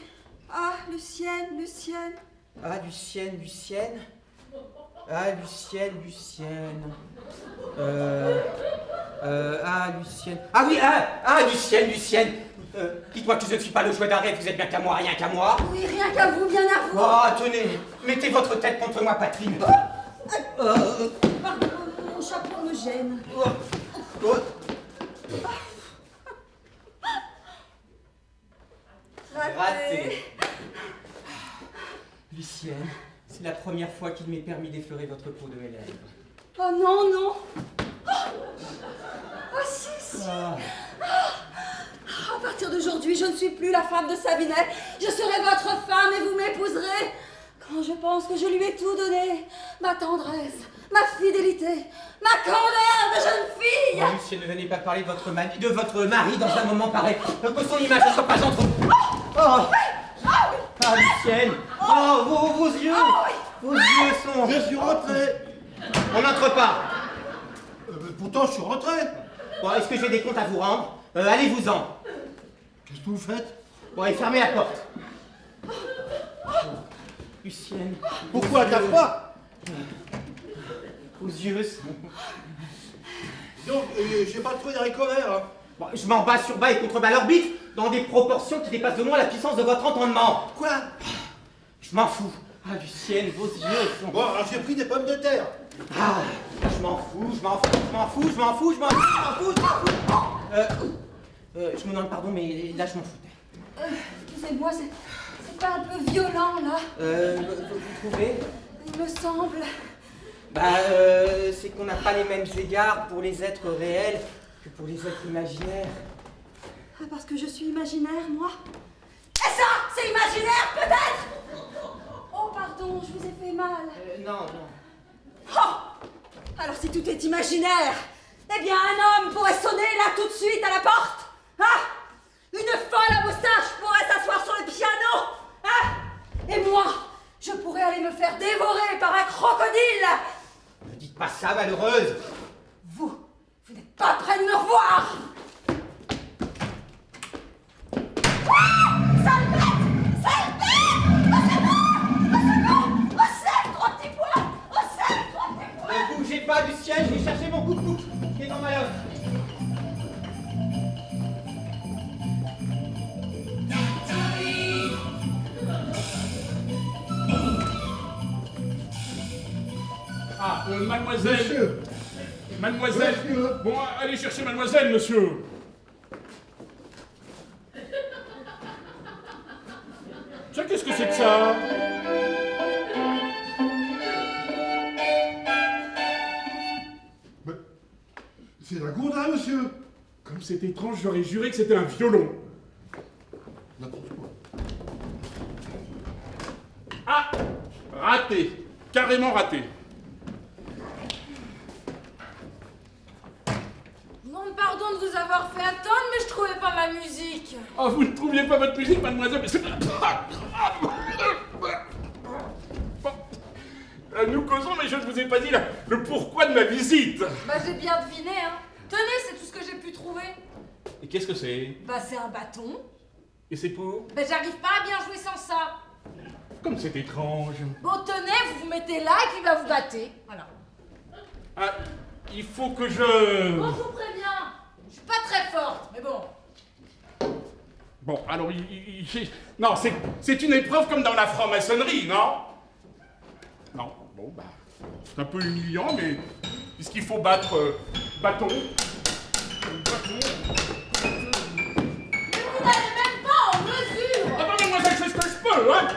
S5: Ah, Lucienne.
S4: Ah, Lucienne. Ah, Lucienne. Ah, Lucienne. Ah oui, Lucienne. Dites-moi que je ne suis pas le jouet d'un rêve, vous êtes bien qu'à moi, rien qu'à moi.
S5: Oui, rien qu'à vous, bien à vous.
S4: Oh, tenez, mettez votre tête contre moi, Patrine.
S5: Pardon, mon chapeau me gêne.
S4: Raté. Lucienne, c'est la première fois qu'il m'est permis d'effleurer votre peau de mes lèvres.
S5: Oh non. Oh si. À partir d'aujourd'hui, je ne suis plus la femme de Savinet. Je serai votre femme et vous m'épouserez. Quand je pense que je lui ai tout donné, ma tendresse, ma fidélité, ma candeur de jeune fille.
S4: Oh, Lucienne, ne venez pas parler de votre mari dans un moment pareil. Que son image ne soit pas entre vous. Oh, ah, Lucienne. Oh, vos yeux. Vos yeux sont...
S9: Je suis rentré.
S4: On n'entre pas.
S9: Pourtant, je suis rentré.
S4: Bon, est-ce que j'ai des comptes à vous rendre? Allez-vous-en.
S9: Qu'est-ce que vous faites?
S4: Bon, et fermez la porte. Lucienne.
S9: Pourquoi t'as froid?
S4: Vos yeux sont...
S9: Donc, j'ai pas trouvé d'haricots verts. Hein.
S4: Bon, je m'en bats sur bas et contre bas l'orbite, dans des proportions qui dépassent de loin la puissance de votre entendement.
S9: Quoi?
S4: Je m'en fous. Ah, Lucienne, vos yeux sont...
S9: Bon, alors j'ai pris des pommes de terre.
S4: Ah, je m'en fous, je m'en fous, je m'en fous, je m'en fous, je m'en fous, je m'en fous, je m'en fous. Je me demande pardon, mais là, je m'en foutais.
S5: Excusez-moi, c'est pas un peu violent, là?
S4: Vous trouvez?
S5: Il me semble.
S4: Bah, c'est qu'on n'a pas les mêmes égards pour les êtres réels que pour les êtres imaginaires.
S5: Ah, parce que je suis imaginaire, moi? Et ça, c'est imaginaire, peut-être? Oh, pardon, je vous ai fait mal.
S4: Non.
S5: Oh! Alors si tout est imaginaire, eh bien un homme pourrait sonner là tout de suite à la porte. Ah! Une folle à moustache pourrait s'asseoir sur le piano. Ah! Et moi, je pourrais aller me faire dévorer par un crocodile.
S4: Ne dites pas ça, malheureuse.
S5: Vous n'êtes pas près de me revoir. Ah! Sale bête! Sale bête! Au secours! Au secours! Trois petits pois! Au secours! Trois petits pois!
S4: Ne bougez pas du siège, je vais chercher mon coucou qui est dans ma loge.
S3: Ah, mademoiselle.
S9: Monsieur.
S3: Mademoiselle.
S9: Monsieur.
S3: Bon, allez chercher mademoiselle, monsieur. Tiens, qu'est-ce que c'est que ça?
S9: Mais c'est la gourdin, monsieur.
S3: Comme c'est étrange, j'aurais juré que c'était un violon.
S9: N'importe quoi.
S3: Ah! Raté. Carrément raté.
S11: Bon, pardon de vous avoir fait attendre, mais je trouvais pas ma musique.
S3: Oh, vous ne trouviez pas votre musique, mademoiselle, mais c'est pas grave. Bon. Nous causons, mais je ne vous ai pas dit le pourquoi de ma visite.
S11: Bah, j'ai bien deviné, hein. Tenez, c'est tout ce que j'ai pu trouver.
S3: Et qu'est-ce que c'est?
S11: Bah, c'est un bâton.
S3: Et c'est pour?
S11: Bah, j'arrive pas à bien jouer sans ça.
S3: Comme c'est étrange.
S11: Bon, tenez, vous vous mettez là et puis bah, vous battez. Voilà.
S3: Ah, il faut que je...
S11: Bon, je vous préviens, je suis pas très forte, mais bon.
S3: Bon, alors, non, c'est une épreuve comme dans la franc-maçonnerie, non? Non, bon, bah, c'est un peu humiliant, mais puisqu'il faut battre bâton.
S11: Vous n'allez même pas en mesure.
S3: Ah bah, mademoiselle, c'est ce que je peux, hein?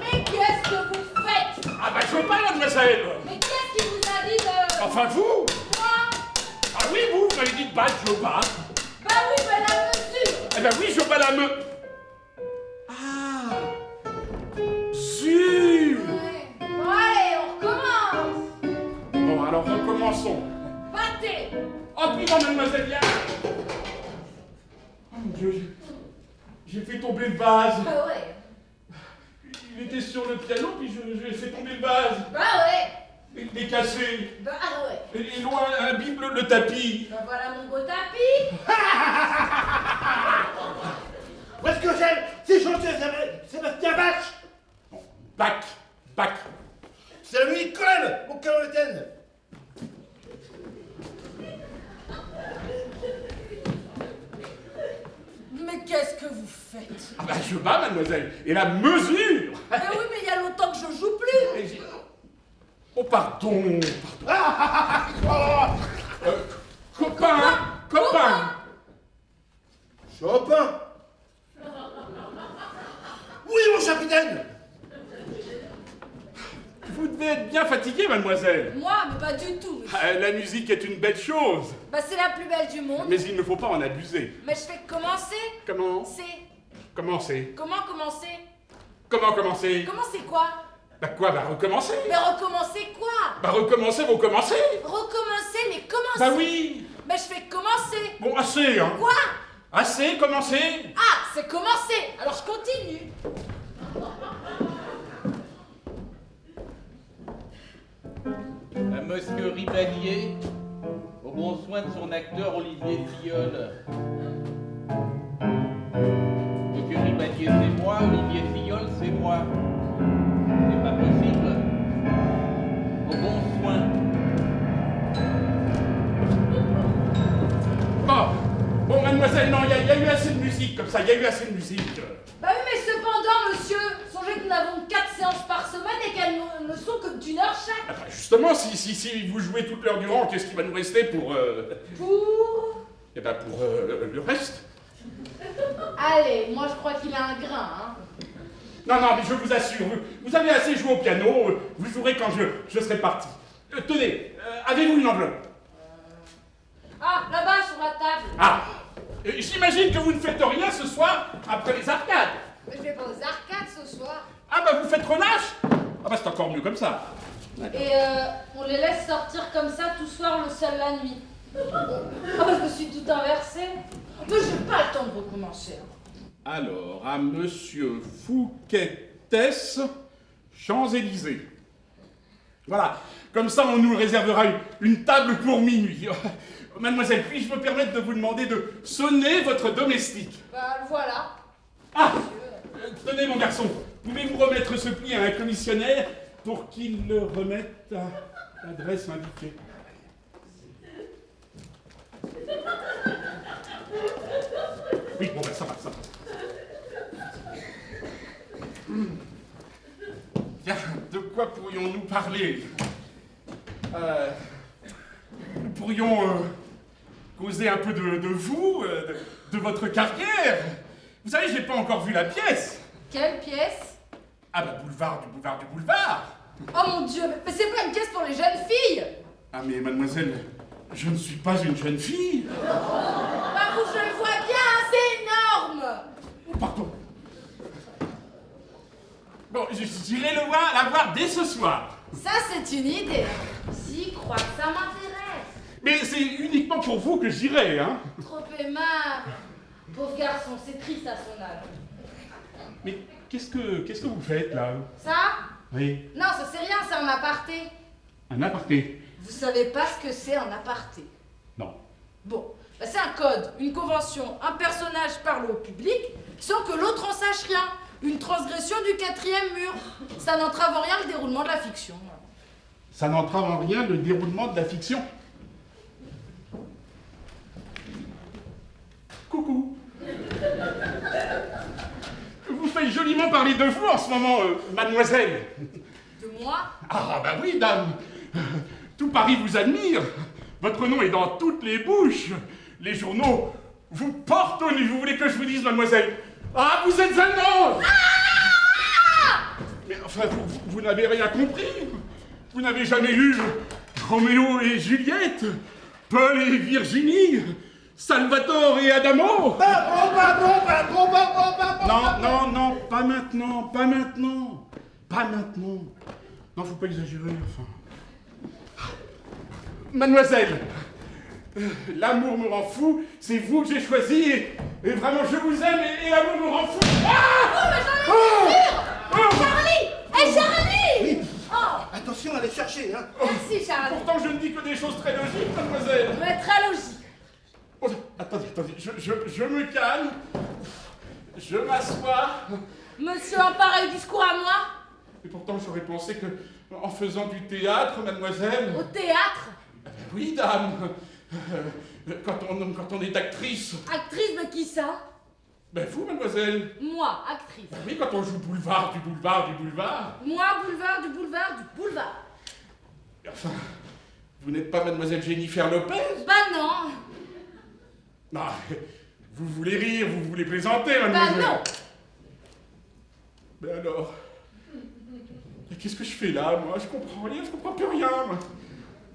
S11: Mais qu'est-ce que vous faites?
S3: Ah bah, je veux pas, mademoiselle.
S11: Mais qu'est-ce qui vous a dit de...
S3: Enfin, vous?
S11: Moi?
S3: Ah oui, vous m'avez dit de battre, je bats.
S11: Bah oui, mais la mesure.
S3: Eh ben oui, je bats la me... Ah! Zut!
S11: Ouais. Bon, allez, on recommence.
S3: Bon, alors, recommençons.
S11: Battez.
S3: Oh putain, mademoiselle, viens! Oh mon Dieu, j'ai fait tomber le vase.
S11: Bah ouais.
S3: Il était sur le piano, puis j'ai fait tomber le vase.
S11: Bah ouais.
S3: Il est cassé.
S11: Bah ouais.
S3: Et loin, imbibe le tapis.
S11: Bah voilà mon beau tapis.
S9: Moi, ce que j'aime, c'est chanter Sébastien Bach.
S3: Bac.
S9: C'est la musique Cohen, mon caloritaine.
S11: Mais qu'est-ce que vous faites?
S3: Ah bah je bats, mademoiselle. Et la mesure.
S11: Mais oui, mais il y a longtemps que je joue plus.
S3: Et oh, pardon. Copain.
S9: Chopin. Oui, mon capitaine.
S3: Vous devez être bien fatiguée, mademoiselle.
S11: Moi, mais pas du tout.
S3: Ah, la musique est une belle chose.
S11: Bah c'est la plus belle du monde.
S3: Mais il ne faut pas en abuser.
S11: Mais je fais commencer.
S3: Comment?
S11: C'est...
S3: Commencer.
S11: Comment commencer?
S3: Comment commencer?
S11: Comment c'est quoi?
S3: Bah quoi, bah recommencer.
S11: Mais recommencer quoi?
S3: Bah recommencer, vous commencez.
S11: Recommencer, mais commencer.
S3: Bah oui.
S11: Mais je fais commencer.
S3: Bon, assez, hein.
S11: Quoi?
S3: Assez, commencez.
S11: Ah, c'est commencer. Alors je continue.
S2: À Monsieur Ribadier, au bon soin de son acteur Olivier Filleul. Monsieur Ribadier, c'est moi, Olivier Filleul, c'est moi. C'est pas possible. Au bon soin.
S3: Bon, mademoiselle, non, il y a eu assez de musique comme ça, il y a eu assez de musique.
S11: Bah oui, mais cependant, monsieur, songez que nous n'avons 4 séances par semaine et qu'elles ne sont que d'1 heure chaque.
S3: Enfin, justement, si vous jouez toute l'heure durant, qu'est-ce qui va nous rester pour...
S11: Pour...
S3: Eh ben, pour le reste.
S11: Allez, moi je crois qu'il a un grain, hein.
S3: Non, mais je vous assure, vous avez assez joué au piano, vous jouerez quand je serai parti. Tenez, avez-vous une enveloppe?
S11: Ah, là-bas, sur la table.
S3: Ah, j'imagine que vous ne faites rien ce soir après les arcades.
S11: Mais je vais pas aux arcades ce soir.
S3: Ah bah vous faites relâche. Ah bah c'est encore mieux comme ça.
S11: Et on les laisse sortir comme ça tout soir le seul la nuit. Ah bah je me suis tout inversé. Mais j'ai pas le temps de recommencer.
S3: Alors, à Monsieur Fouquetès, Champs-Élysées. Voilà, comme ça on nous réservera une table pour minuit. Mademoiselle, puis-je me permettre de vous demander de sonner votre domestique?
S11: Bah voilà.
S3: Ah, tenez mon garçon, pouvez-vous remettre ce pli à un commissionnaire pour qu'il le remette à l'adresse indiquée? Oui, bon ben ça va. Bien, de quoi pourrions-nous parler? Nous pourrions causer un peu de vous, de votre carrière. Vous savez, j'ai pas encore vu la pièce.
S11: Quelle pièce?
S3: Ah bah boulevard du boulevard.
S11: Oh mon Dieu, mais c'est pas une pièce pour les jeunes filles.
S3: Ah mais mademoiselle, je ne suis pas une jeune fille.
S11: Bah vous, je le vois bien, c'est énorme.
S3: Pardon. Bon, j'irai la voir dès ce soir.
S11: Ça, c'est une idée. J'y crois que ça m'intéresse.
S3: Mais c'est uniquement pour vous que j'irai, hein.
S11: Trop aimable. Pauvre garçon, c'est triste à son âge.
S3: Mais qu'est-ce que vous faites là?
S11: Ça?
S3: Oui.
S11: Non, ça c'est rien, c'est un aparté.
S3: Un aparté?
S11: Vous savez pas ce que c'est un aparté?
S3: Non.
S11: Bon, bah, c'est un code, une convention. Un personnage parle au public sans que l'autre en sache rien. Une transgression du 4e mur. Ça n'entrave en rien le déroulement de la fiction.
S3: Ça n'entrave en rien le déroulement de la fiction. Coucou. Vous faites joliment parler de vous en ce moment, mademoiselle.
S11: De moi?
S3: Ah bah oui, dame. Tout Paris vous admire. Votre nom est dans toutes les bouches. Les journaux vous portent au nez. Vous voulez que je vous dise, mademoiselle? Ah, vous êtes un ange! Mais enfin, vous n'avez rien compris. Vous n'avez jamais lu Roméo et Juliette, Paul et Virginie, Salvatore et Adamo? Non, pas maintenant. Non, faut pas exagérer, enfin. Mademoiselle, l'amour me rend fou, c'est vous que j'ai choisi, et vraiment je vous aime, et l'amour me rend fou. Ah!
S11: Oh, mais Charlie! Hé, Charlie!
S9: Oui.
S11: Oh!
S9: Attention, allez chercher, hein.
S11: Merci, Charlie.
S3: Pourtant je ne dis que des choses très logiques, mademoiselle.
S11: Mais très logique.
S3: Oh, attendez, je me calme, je m'assois.
S11: Monsieur, un pareil discours à moi?
S3: Et pourtant j'aurais pensé que, en faisant du théâtre, mademoiselle...
S11: Au théâtre?
S3: Oui, dame. Quand on est actrice...
S11: Actrice de qui ça?
S3: Ben vous, mademoiselle.
S11: Moi, actrice.
S3: Oui, quand on joue boulevard du boulevard.
S11: Moi, boulevard du boulevard.
S3: Enfin, vous n'êtes pas mademoiselle Jennifer Lopez?
S11: Bah non.
S3: Non, vous voulez rire, vous voulez plaisanter, mademoiselle.
S11: Bah non.
S3: Mais alors... Qu'est-ce que je fais là, moi? Je comprends rien, je comprends plus rien, moi.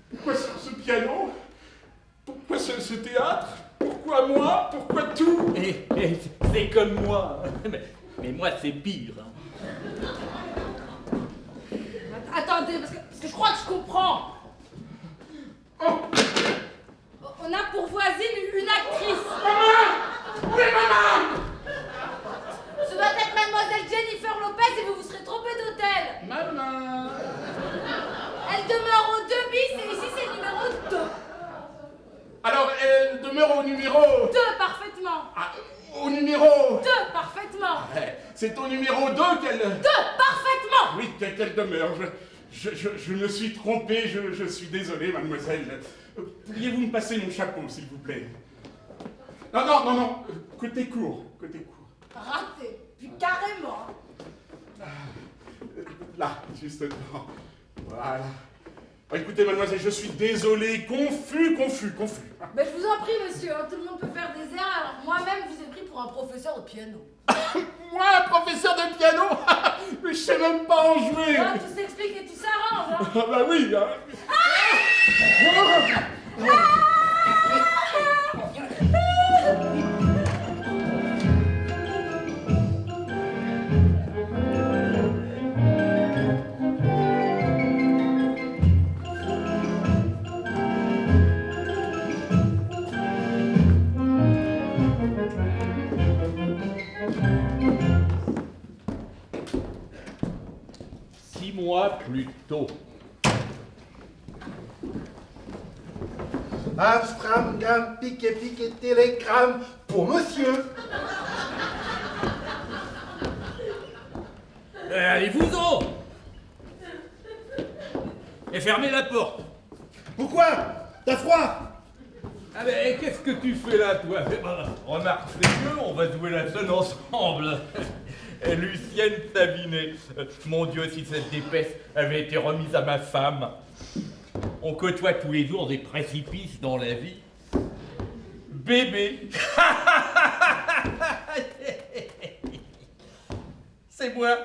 S3: Pourquoi ce piano? Pourquoi ce théâtre? Pourquoi moi? Pourquoi tout?
S2: C'est comme moi. Mais moi, c'est pire.
S11: attendez, parce que je crois que je comprends. On a pour voisine une actrice.
S3: Maman! Oui, maman!
S11: Ce doit être mademoiselle Jennifer Lopez et vous vous serez trompé d'hôtel.
S3: Maman!
S11: Elle demeure au 2 bis et ici c'est le numéro 2.
S3: Alors, elle demeure au numéro...
S11: 2 parfaitement.
S3: Ah, au numéro...
S11: 2 parfaitement.
S3: C'est au numéro 2 qu'elle...
S11: 2 parfaitement.
S3: Oui, qu'elle demeure. Je me suis trompé, je suis désolé, mademoiselle. Pourriez-vous me passer mon chapeau, s'il vous plaît? Non. Côté court.
S11: Raté. Puis carrément.
S3: Là, juste devant. Voilà. Oh, écoutez, mademoiselle, je suis désolé, confus.
S11: Ben, je vous en prie, monsieur, hein, tout le monde peut faire des erreurs. Moi-même, je vous ai pris pour un professeur de piano.
S3: Moi, un professeur de piano? Mais je sais même pas en jouer.
S11: Ah, tout s'explique et tout s'arrange. Hein.
S3: Ah bah oui, hein.
S2: Plus tôt.
S9: Amstramdam, piqué, télégramme pour monsieur.
S2: Allez-vous-en! Et fermez la porte.
S9: Pourquoi? T'as froid?
S2: Ah ben, qu'est-ce que tu fais là, toi? Remarque, c'est mieux, on va jouer la scène ensemble. Lucienne Savinet. Mon Dieu, si cette dépêche avait été remise à ma femme. On côtoie tous les jours des précipices dans la vie. Bébé. C'est moi.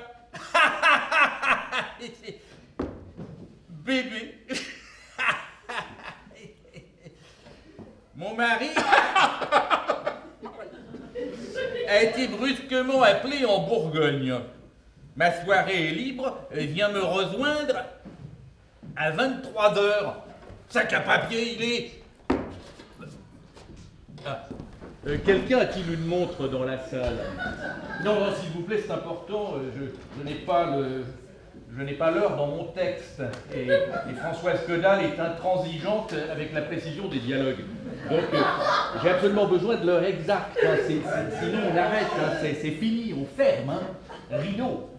S2: Bébé. Mon mari a été brusquement appelé en Bourgogne. Ma soirée est libre, viens me rejoindre à 23h. Sac à papier, il est... quelqu'un a-t-il une montre dans la salle? Non, s'il vous plaît, c'est important, je n'ai pas l'heure dans mon texte. Et Françoise Quedal est intransigeante avec la précision des dialogues. Donc, j'ai absolument besoin de l'heure exacte. Hein. Sinon, on arrête. Hein. C'est fini, on ferme. Hein. Rideau.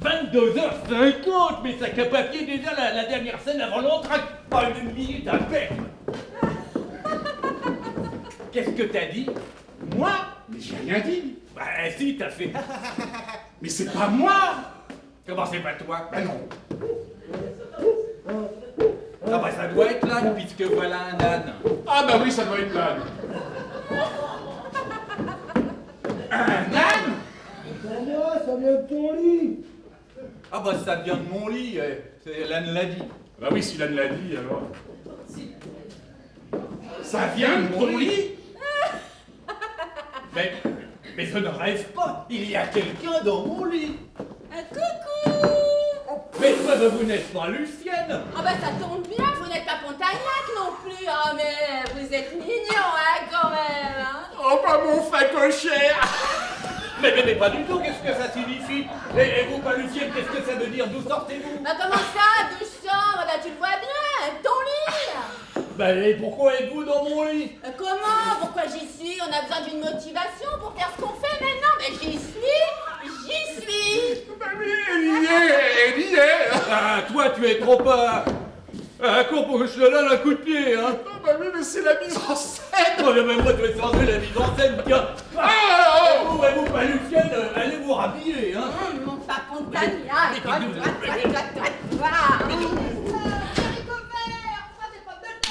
S2: 22h50. Mais sac à papier, déjà la dernière scène avant l'entracte. Pas une minute à perdre. Qu'est-ce que t'as dit?
S3: Moi? Mais j'ai rien dit.
S2: Bah si, t'as fait...
S3: Mais c'est pas moi!
S2: Comment c'est pas toi?
S3: Ben non.
S2: Ah bah ça doit être l'âne, puisque voilà un âne.
S3: Ah bah oui, ça doit être l'âne.
S2: Un âne?
S9: Ça vient de ton lit.
S2: Ah bah ça vient de mon lit, l'âne l'a dit.
S3: Bah oui, si l'âne l'a dit, alors... Ça vient de ton lit?
S2: Mais je ne rêve pas, il y a quelqu'un dans mon lit.
S11: Coucou.
S2: Mais toi, vous n'êtes pas Lucienne.
S11: Ah bah ça tombe bien, vous n'êtes pas Pontagnac non plus. Ah mais vous êtes mignon, hein, quand même. Hein.
S3: Oh, pas mon facochère.
S2: Mais pas du tout, qu'est-ce que ça signifie? Et vous, pas Lucienne, qu'est-ce que ça veut dire? D'où sortez-vous?
S11: Bah comment ça, d'où je sors? Bah tu le vois bien, ton lit.
S2: Bah et pourquoi êtes-vous dans mon lit?
S11: Comment? Pourquoi j'y suis? On a besoin d'une motivation pour faire ce qu'on fait maintenant. Mais j'y suis.
S3: Bah oui, elle y est.
S2: Ah, toi, tu es trop pas... Un con pour que je te donne un coup de pied, hein.
S3: Oh, bah oui, mais c'est la mise en scène.
S2: Oh, mais moi, je vais changer la mise en scène, tiens. Et vous, pas Lucienne, allez vous rhabiller, hein.
S11: Mon pas Pontagnac. Toi.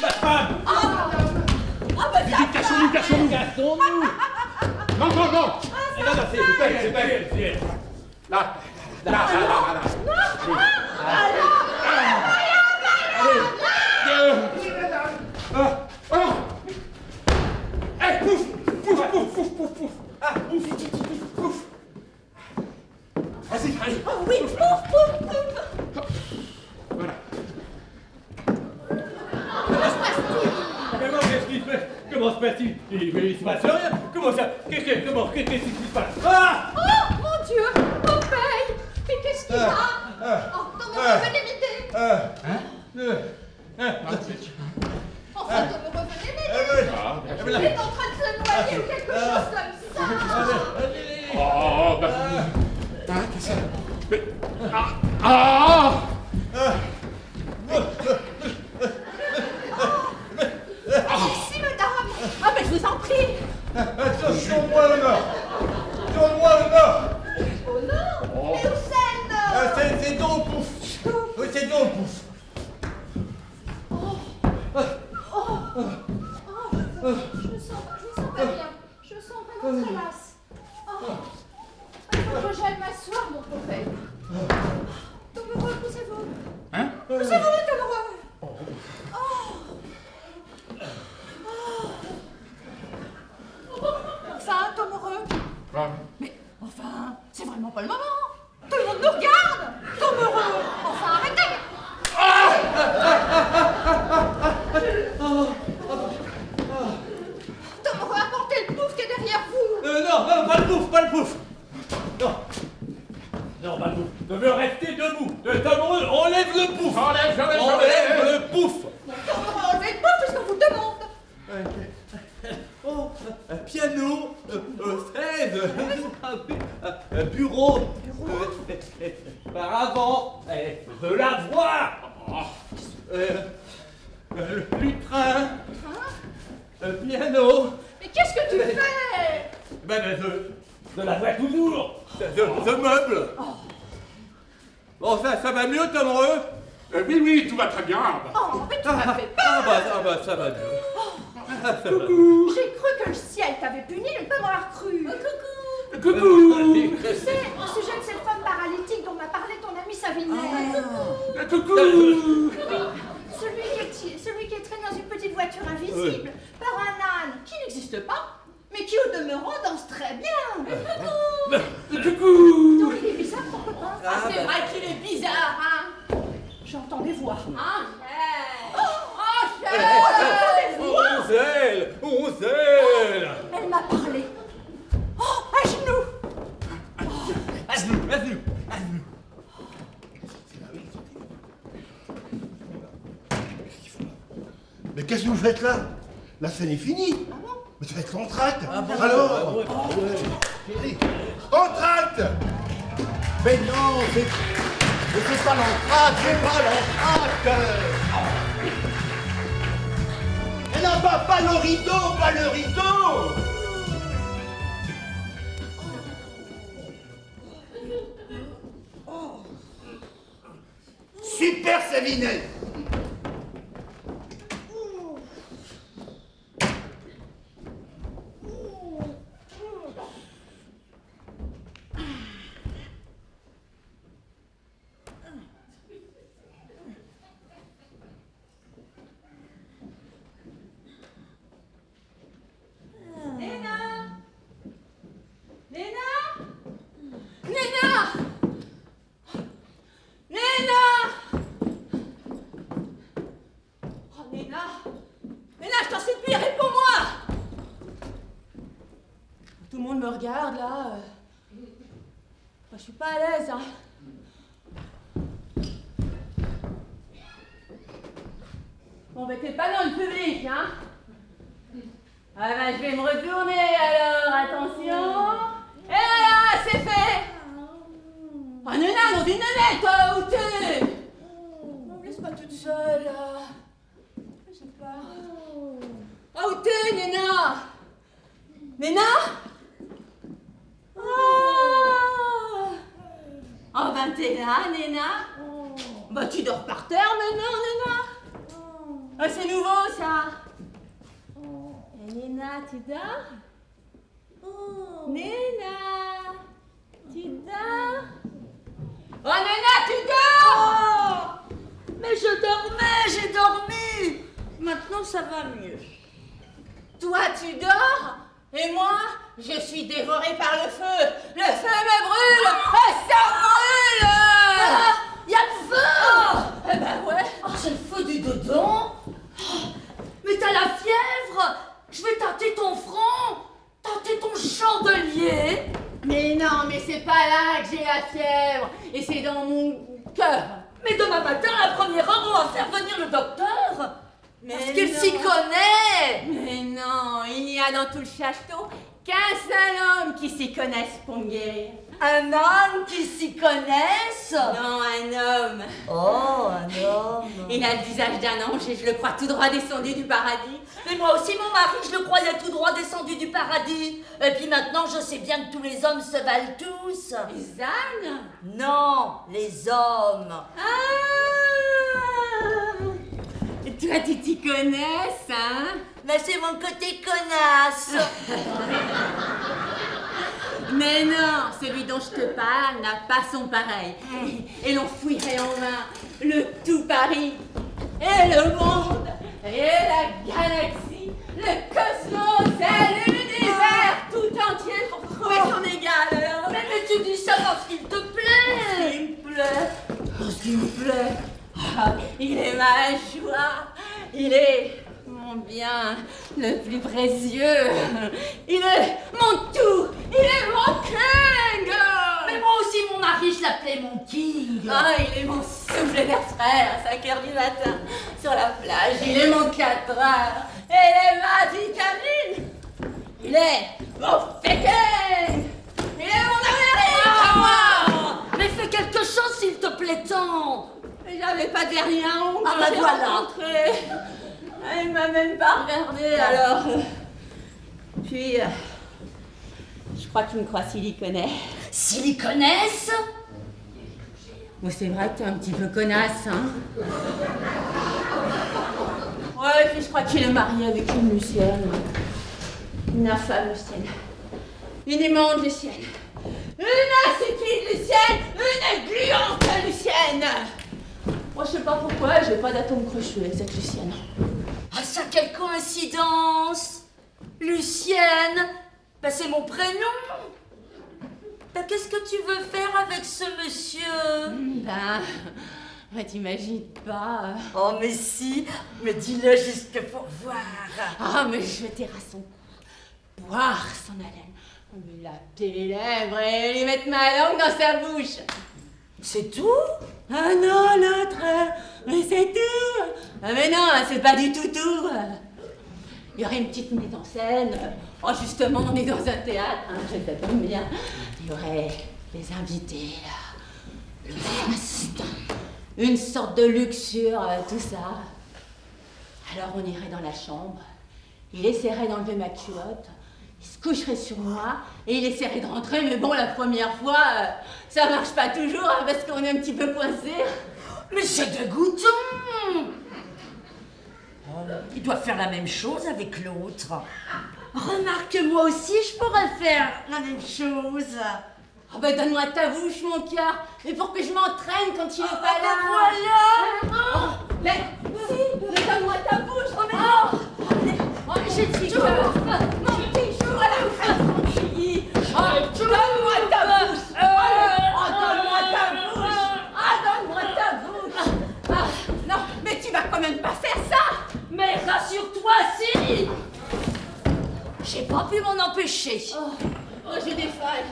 S2: Ma femme.
S11: Ah bah ça.
S2: Cachons-nous.
S3: Non.
S2: Non, c'est pas elle.
S3: Là. Allez, pouf. Ah, pouf. Vas-y, allez.
S11: Oh oui, pouf.
S2: il se passe rien. Comment ça? Qu'est-ce qui se passe? Ah!
S10: Oh, mon Dieu! Popeye! Mais qu'est-ce qu'il a? Oh, Tomorrow, venez m'aider! Enfin, Tomorrow, venez m'aider! Il est en train de se noyer ou quelque chose comme ça!
S3: Oh, bah... qu'est-ce que c'est? Mais... Ah!
S10: Ici, madame! Ah, mais je vous en prie!
S9: Attention-moi le nord. Tourne-moi le nord.
S10: Au nord? Mais où c'est le nord?
S9: C'est dans le pouf. C'est dans le pouf.
S10: Je me sens pas bien. Je me sens vraiment très lasse. Il faut que j'aille m'asseoir, mon Popeye. Tomorrow, poussez-vous.
S3: Hein?
S10: Poussez-vous, Tomorrow. Enfin, Tomorrow.
S3: Ah,
S10: Mais enfin, c'est vraiment pas le moment. Tout le monde nous regarde. Tomorrow. Enfin, arrêtez. Tomorrow, apportez le pouf qui est derrière vous.
S2: Non, pas le pouf. Non, pas le pouf. Je veux rester debout. Tomorrow, enlève le pouf. Enlève le pouf.
S10: Tomorrow, enlevez le pouf puisqu'on vous demande.
S2: Oh, piano, 13, bureau, paravent, de la voix, lutrin, piano.
S10: Mais qu'est-ce que tu fais?
S2: De la voix toujours, de meubles. Bon, ça va mieux, Tomorrow?
S3: oui, tout va très bien.
S10: Oh, mais tu m'as fait peur.
S2: Ça va mieux.
S10: Coucou. J'ai cru que le ciel t'avait puni de ne pas m'avoir cru.
S3: Coucou.
S10: Tu sais, au sujet de cette femme paralytique dont m'a parlé ton ami Savinay.
S3: Coucou.
S10: Celui qui est traîné dans une petite voiture invisible par un âne qui n'existe pas, mais qui au demeurant danse très bien.
S3: Coucou.
S10: Donc il est bizarre ton copain. Ah, c'est vrai qu'il est bizarre, hein. J'entends des voix.
S2: On zèle.
S10: Elle m'a parlé. Oh, à genoux.
S2: À genoux.
S9: Mais qu'est-ce que vous faites là? La scène est finie.
S10: Ah bon?
S9: Mais ça va être l'entracte. Alors entracte. Mais non, c'est pas l'entracte, Et non, pas le rideau. Super Savinay.
S11: Regarde là. Je suis pas à l'aise, hein. Bon, ben t'es pas dans le public, hein. Ah ben je vais me retourner alors, attention. Et là, c'est fait. Ah Nena, non dis Nena, toi, où t'es? Non, me laisse pas toute seule, là. Je sais pas. Ah, où t'es, Nena? Nena? Oh, ben t'es là, Nena. Bah tu dors par terre maintenant, Nena. Ah, c'est nouveau, ça. Et Nena, tu dors? Nena, tu dors? Oh, Nena, tu dors? Mais je dormais, j'ai dormi. Maintenant, ça va mieux. Toi, tu dors? Et moi, je suis dévorée par le feu. Le feu me brûle. Ça brûle. Y a le feu. Eh ben ouais. Oh, c'est le feu du dedans. Mais t'as la fièvre. Je vais tâter ton front. mariée?
S10: Mais non, mais c'est pas là que j'ai la fièvre. Et c'est dans mon cœur.
S11: Mais demain matin, à la première heure, on va faire venir le docteur. Parce qu'il
S10: non.
S11: s'y connaît.
S10: Mais non, il n'y a dans tout le château qu'un seul homme qui s'y connaisse pour me guérir.
S11: Un homme qui s'y connaisse.
S10: Non, un homme.
S11: Oh, un homme.
S10: Il a le visage d'un ange et je le crois tout droit descendu du paradis.
S11: Mais moi aussi, mon mari, je le croyais tout droit descendu du paradis. Et puis maintenant, je sais bien que tous les hommes se valent tous.
S10: Les ânes?
S11: Non, les hommes.
S10: Ah! Et toi, tu t'y connais, hein?
S11: Mais c'est mon côté connasse.
S10: Mais non, celui dont je te parle n'a pas son pareil. Et l'on fouillerait en vain le tout Paris, et le monde, et la galaxie, le cosmos, et l'univers tout entier pour trouver son égal.
S11: Mais tu dis ça parce qu'il te plaît.
S10: Il me plaît, parce qu'il me plaît. Ah, il est ma joie, il est mon bien le plus précieux, il est mon tout, il est mon king.
S11: Mais moi aussi, mon mari, je l'appelais mon king.
S10: Ah, il est mon souffle d'air frais à 5h du matin sur la plage, il est mon 4h, il est ma vitamine, il est mon Pékin, il est mon Amérique à moi.
S11: Mais fais quelque chose s'il te plaît tant.
S10: J'avais pas de vernis à ongles.
S11: Ah bah
S10: j'ai
S11: voilà.
S10: rencontré. Il m'a même pas regardé alors. Puis, je crois qu'il me croit s'il y connaît.
S11: S'il y connaisse.
S10: Bon, c'est vrai que t'es un petit peu connasse, hein. Ouais, puis je crois qu'il est marié avec une Lucienne. Une infâme Lucienne. Une immonde Lucienne. Une insipide Lucienne. Une gluante Lucienne. Moi, je sais pas pourquoi, j'ai pas d'atome crochu avec cette Lucienne.
S11: Ah ça, quelle coïncidence. Lucienne. Ben c'est mon prénom. Ben qu'est-ce que tu veux faire avec ce monsieur?
S10: Ben, t'imagines pas.
S11: Oh mais si, mais dis-le juste pour voir.
S10: Ah, me jeter à son cou, boire son haleine, me latter les lèvres et lui mettre ma langue dans sa bouche.
S11: C'est tout?
S10: Ah non, l'autre, mais c'est tout. Ah mais non, c'est pas du tout tout. Il y aurait une petite mise en scène. Oh, justement, on est dans un théâtre, hein, je sais pas bien. Il y aurait les invités, le faste, une sorte de luxure, tout ça. Alors on irait dans la chambre, il essaierait d'enlever ma culotte, il se coucherait sur moi et il essaierait de rentrer, mais bon, la première fois, ça marche pas toujours, hein, parce qu'on est un petit peu coincé.
S11: Mais c'est dégoûtant. Il doit faire la même chose avec l'autre. Remarque, moi aussi, je pourrais faire la même chose.
S10: Oh ben donne-moi ta bouche, mon cœur, mais pour que je m'entraîne quand il est pas là.
S11: Voilà.
S10: Oh, mais si, donne-moi ta bouche. Oh mais non. Oh mais j'ai dit mon petit jour à la fin, mon fille. Oh, donne-moi ta bouche. Oh, donne-moi ta bouche. Ah, donne-moi ta bouche. Ah, non, mais tu vas quand même pas faire ça.
S11: Mais rassure-toi, si. J'ai pas pu m'en empêcher.
S10: Oh, j'ai des failles.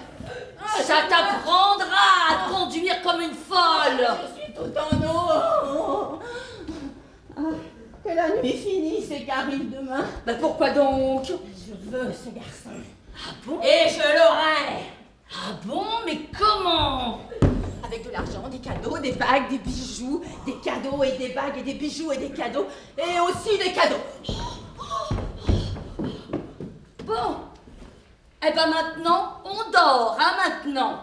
S11: Ça t'apprendra à te conduire comme une folle.
S10: Je suis tout en eau. Que la nuit finisse et qu'arrive demain.
S11: Mais pourquoi donc?
S10: Je veux ce garçon.
S11: Ah bon?
S10: Et je l'aurai.
S11: Ah bon? Mais comment?
S10: Avec de l'argent, des cadeaux, des bagues, des bijoux, des cadeaux et des bagues et des bijoux et des cadeaux, et aussi des cadeaux.
S11: Bon. Eh ben maintenant, on dort, hein, maintenant.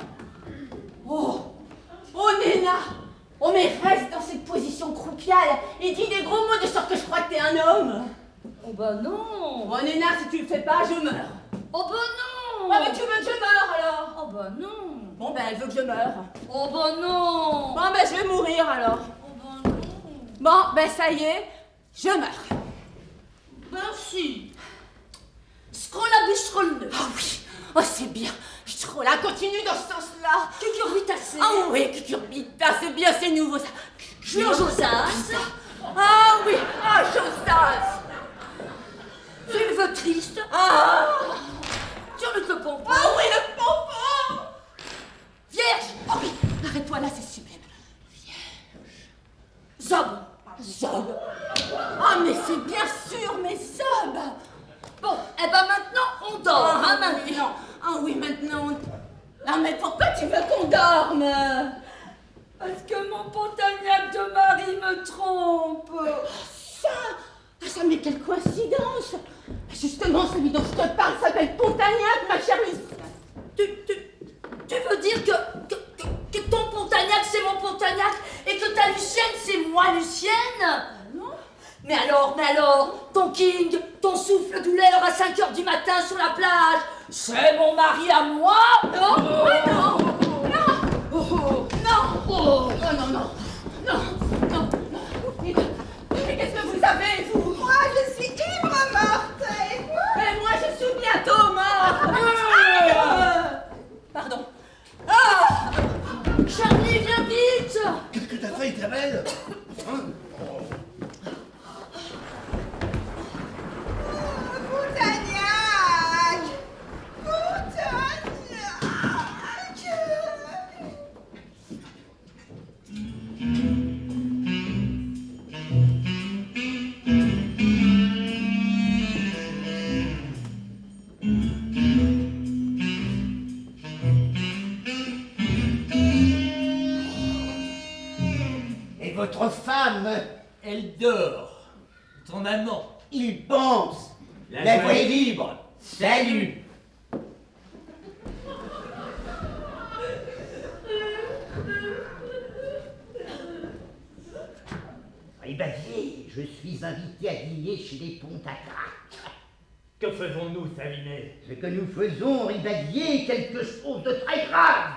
S10: Oh, oh Néna. Oh mais reste dans cette position croupiale et dis des gros mots de sorte que je crois que t'es un homme.
S11: Oh bah non.
S10: Oh Néna, si tu le fais pas, je meurs.
S11: Oh bah non.
S10: Ah mais tu veux que je meure alors?
S11: Oh bah non.
S10: Bon ben elle veut que je meure.
S11: Oh bah non.
S10: Bon ben je vais mourir alors.
S11: Oh bah non.
S10: Bon ben ça y est, je meurs.
S11: Merci. Scrollabustrolle.
S10: Ah oui, oh c'est bien. Je trouve là, continue dans ce sens-là.
S11: Cucurbitacée.
S10: Ah oui, cucurbita, c'est bien, c'est nouveau ça.
S11: Josas.
S10: Ah oui, ah Josas.
S11: Vulve triste.
S10: Ah,
S11: Sur le copon.
S10: ah oui, le
S11: c'est bien sûr mes subs. Bon, eh ben maintenant on dort, hein, maintenant. Ah oui, maintenant. Ah, mais pourquoi tu veux qu'on dorme? Parce que mon Pontagnac de mari me trompe. Ça, mais quelle coïncidence. Justement, celui dont je te parle s'appelle Pontagnac, ma chère Lucienne. Tu veux dire que ton Pontagnac, c'est mon Pontagnac, et que ta Lucienne, c'est moi, Lucienne? Non. Mais alors, ton King, ton souffle douleur à 5h du matin sur la plage, c'est mon mari à moi? Non, non, non, non, non. Mais qu'est-ce que vous avez, vous?
S1: Moi, je suis ivre morte. Et moi?
S11: Et moi, je suis bientôt morte. Pardon. Charlie, viens vite.
S9: Qu'est-ce que t'as fait, Isabelle? Hein?
S1: Pontagnac! Pontagnac!
S6: Et votre femme,
S12: Elle dort. Ton amant.
S6: il pense.
S12: La
S6: La
S12: voie
S6: voie
S12: est
S6: est libre. Salut. Ribadier, je suis invité à dîner chez les Pontacrac.
S12: Que faisons-nous, Savinet?
S6: Ce que nous faisons, Ribadier, est quelque chose de très grave.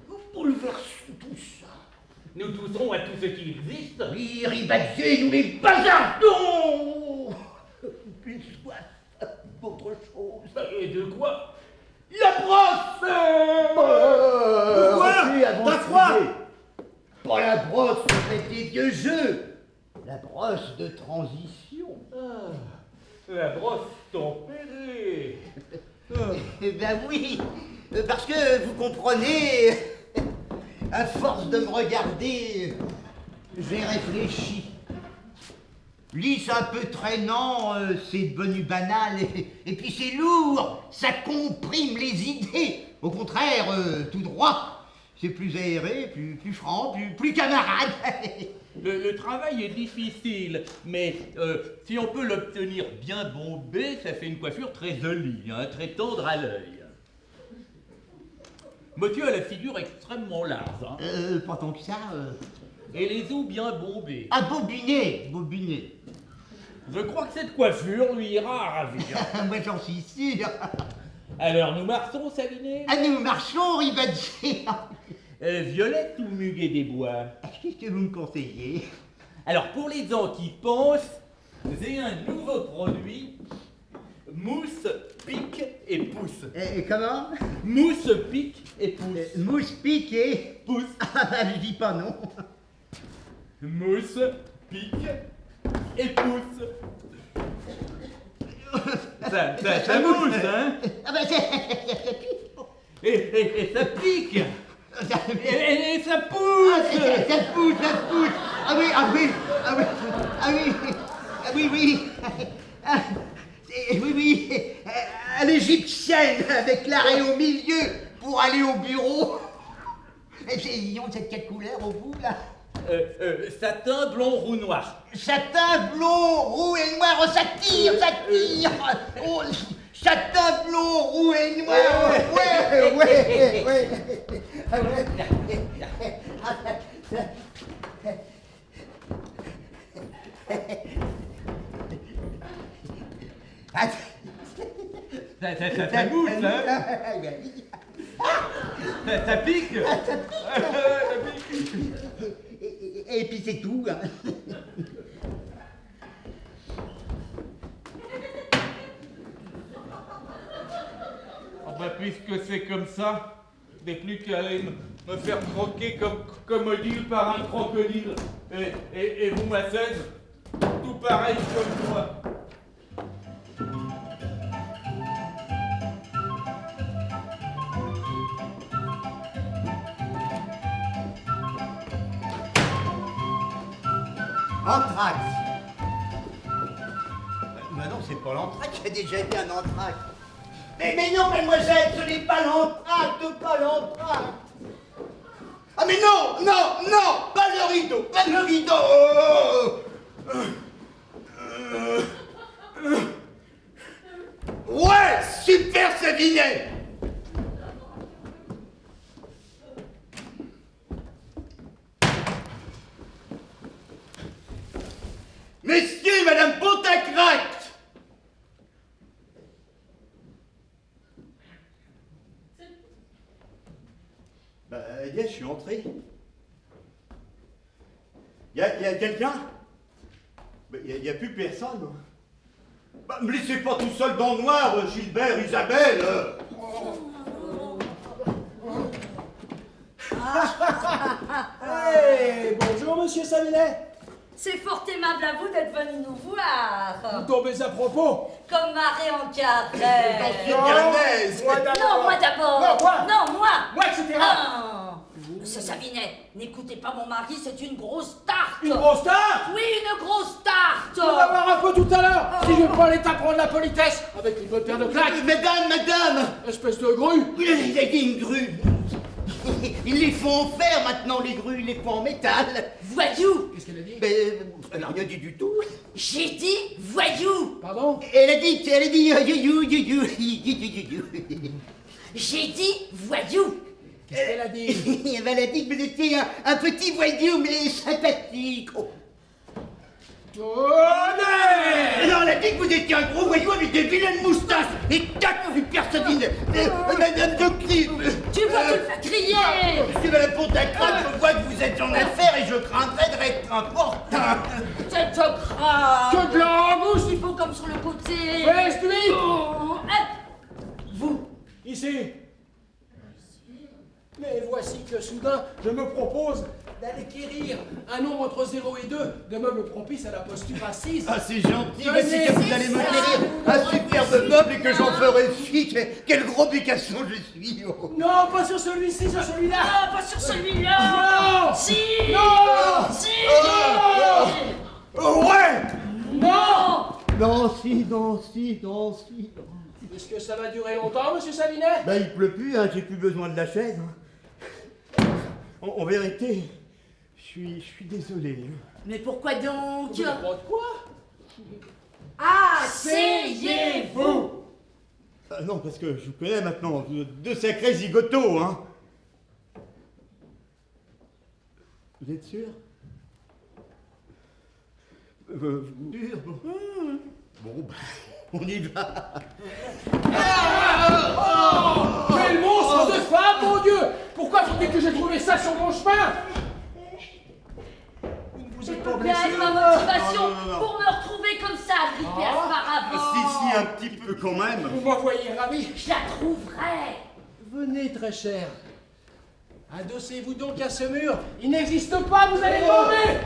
S6: Nous bouleversons tout ça.
S12: Nous toucherons à tout ce qui existe.
S6: Oui, Ribadier, nous les bazardons. Qu'il soit autre chose.
S12: Et de quoi?
S6: La brosse.
S9: Pourquoi? T'as froid?
S6: Pas la brosse des vieux jeux. La brosse de transition.
S12: La brosse tempérée.
S6: Eh ben oui, parce que vous comprenez, à force de me regarder, j'ai réfléchi. Lisse un peu traînant, c'est devenu banal, et puis c'est lourd, ça comprime les idées. Au contraire, tout droit, c'est plus aéré, plus franc, plus camarade.
S2: Le travail est difficile, mais si on peut l'obtenir bien bombé, ça fait une coiffure très jolie, hein, très tendre à l'œil. Monsieur a la figure extrêmement large, hein,
S6: Pas tant que ça.
S2: et les os bien bombés.
S6: Ah, bobiné.
S2: Je crois que cette coiffure lui ira à ravir.
S6: Moi, j'en suis sûr.
S2: Alors nous marchons, Savinet?
S6: Ah, nous marchons, Ribadier.
S2: Violette ou muguet des bois?
S6: Qu'est-ce que vous me conseillez?
S2: Alors pour les gens qui pensent, j'ai un nouveau produit, mousse, pique et pousse.
S6: Et comment?
S2: Mousse, pique et pousse.
S6: Mousse, pique et...
S2: Pousse.
S6: Ah bah, je dis pas non.
S2: Mousse, pique et pousse. Ça mousse, hein?
S6: Ah bah,
S2: Et ça pique. Et ça
S6: Ah,
S2: pousse.
S6: ça pousse. Ah oui. Oui. À l'égyptienne, avec l'arrêt au milieu pour aller au bureau. Et ils ont cette quelle couleur au bout, là?
S2: Satin, blond, roux, noir.
S6: Satin, blond, roux et noir, oh, ça tire. Oh, satin, blond, roux et noir. Ouais.
S2: Ça mousse, hein? Ça pique.
S6: Et puis c'est tout. Hein.
S2: Oh bah, puisque c'est comme ça, n'est plus qu'à aller me faire croquer comme Odile par un crocodile. Et vous, ma scène, tout pareil comme moi.
S6: Anthrax. pas l'entracte, j'ai déjà été un entracte. Mais non, mademoiselle, ce n'est pas l'entracte, pas l'entracte. Ah mais non, pas le rideau, pas le rideau. Ouais, super Savinet. Messieurs et Madame Pontacrac. Bah, je suis entré. Y a quelqu'un? Bah, y a plus personne. Bah, me laissez pas tout seul dans le noir, Gilbert, Isabelle.
S13: Hey, bonjour, monsieur Savinet.
S11: C'est fort aimable à vous d'être venu nous voir.
S13: Vous tombez à propos.
S11: Comme marée en carré.
S13: Moi d'abord.
S11: Non, moi d'abord.
S13: Non, moi.
S11: Non, moi.
S13: Moi, etc.
S11: Ah. Monsieur Savinet, n'écoutez pas mon mari, c'est une grosse tarte.
S13: Une grosse tarte?
S11: Oui, une grosse tarte.
S13: On va voir un peu tout à l'heure. Si je prends les t'apprendre la politesse avec une bonne paire de claques.
S6: Madame.
S13: Espèce de grue.
S6: Il a dit une grue. Ils les font en fer maintenant, les grues, ils les font en métal.
S11: Voyou.
S13: Qu'est-ce qu'elle a dit?
S6: Elle n'a rien dit du tout.
S11: J'ai dit voyou.
S13: Pardon?
S6: Elle a dit you.
S11: J'ai dit voyou.
S13: Qu'est-ce qu'elle a dit?
S6: Elle a dit que vous étiez un petit voyou, mais sympathique.
S13: Tonnerre!
S6: Non, elle a dit que vous étiez un gros voyou avec des vilaines moustaches. Et tac, super Sabine. Madame de Clive.
S11: Tu vas te le faire crier.
S6: Monsieur Madame Pontacrac, je vois que vous êtes en affaires et je craindrais d'être important.
S11: Tête crâne.
S13: Que de l'angouste.
S11: Il faut comme sur le côté.
S13: Fais lui.
S11: Oh, hop. Vous.
S13: Ici. Mais voici que soudain, je me propose d'aller quérir un nombre entre 0 et 2 de meubles propices à la posture assise.
S6: Ah, c'est gentil, mais c'est que vous allez me quérir un superbe meuble et que j'en ferai fi. Quel gros bécasson je suis. Oh.
S13: Non, pas sur celui-ci, sur celui-là.
S11: Non, pas sur celui-là.
S13: Non.
S11: Si.
S13: Non.
S11: Si.
S6: Ouais.
S11: Non.
S6: Non, si.
S13: Est-ce que ça va durer longtemps, monsieur Savinet?
S6: Bah, il pleut plus, hein, j'ai plus besoin de la chaise. Hein. En vérité, je suis désolé.
S11: Mais pourquoi donc?
S13: Vous n'avez pas de quoi?
S11: Asseyez-vous.
S6: Ah non, parce que je vous connais maintenant, deux sacrés zigotos, hein. Vous êtes sûr? Sûr? Bon, bah, on y va.
S13: Quel monstre de femme, mon Dieu! Pourquoi faut-il que j'ai trouvé ça sur mon chemin? Vous êtes pas blessé?
S11: Quelle est ma motivation
S6: Non.
S11: pour me retrouver comme ça, grippée auparavant?
S6: Si, un petit peu quand même.
S13: Vous m'envoyez ravi.
S11: Je la trouverai.
S13: Venez, très cher. Adossez-vous donc à ce mur. Il n'existe pas, vous allez demander.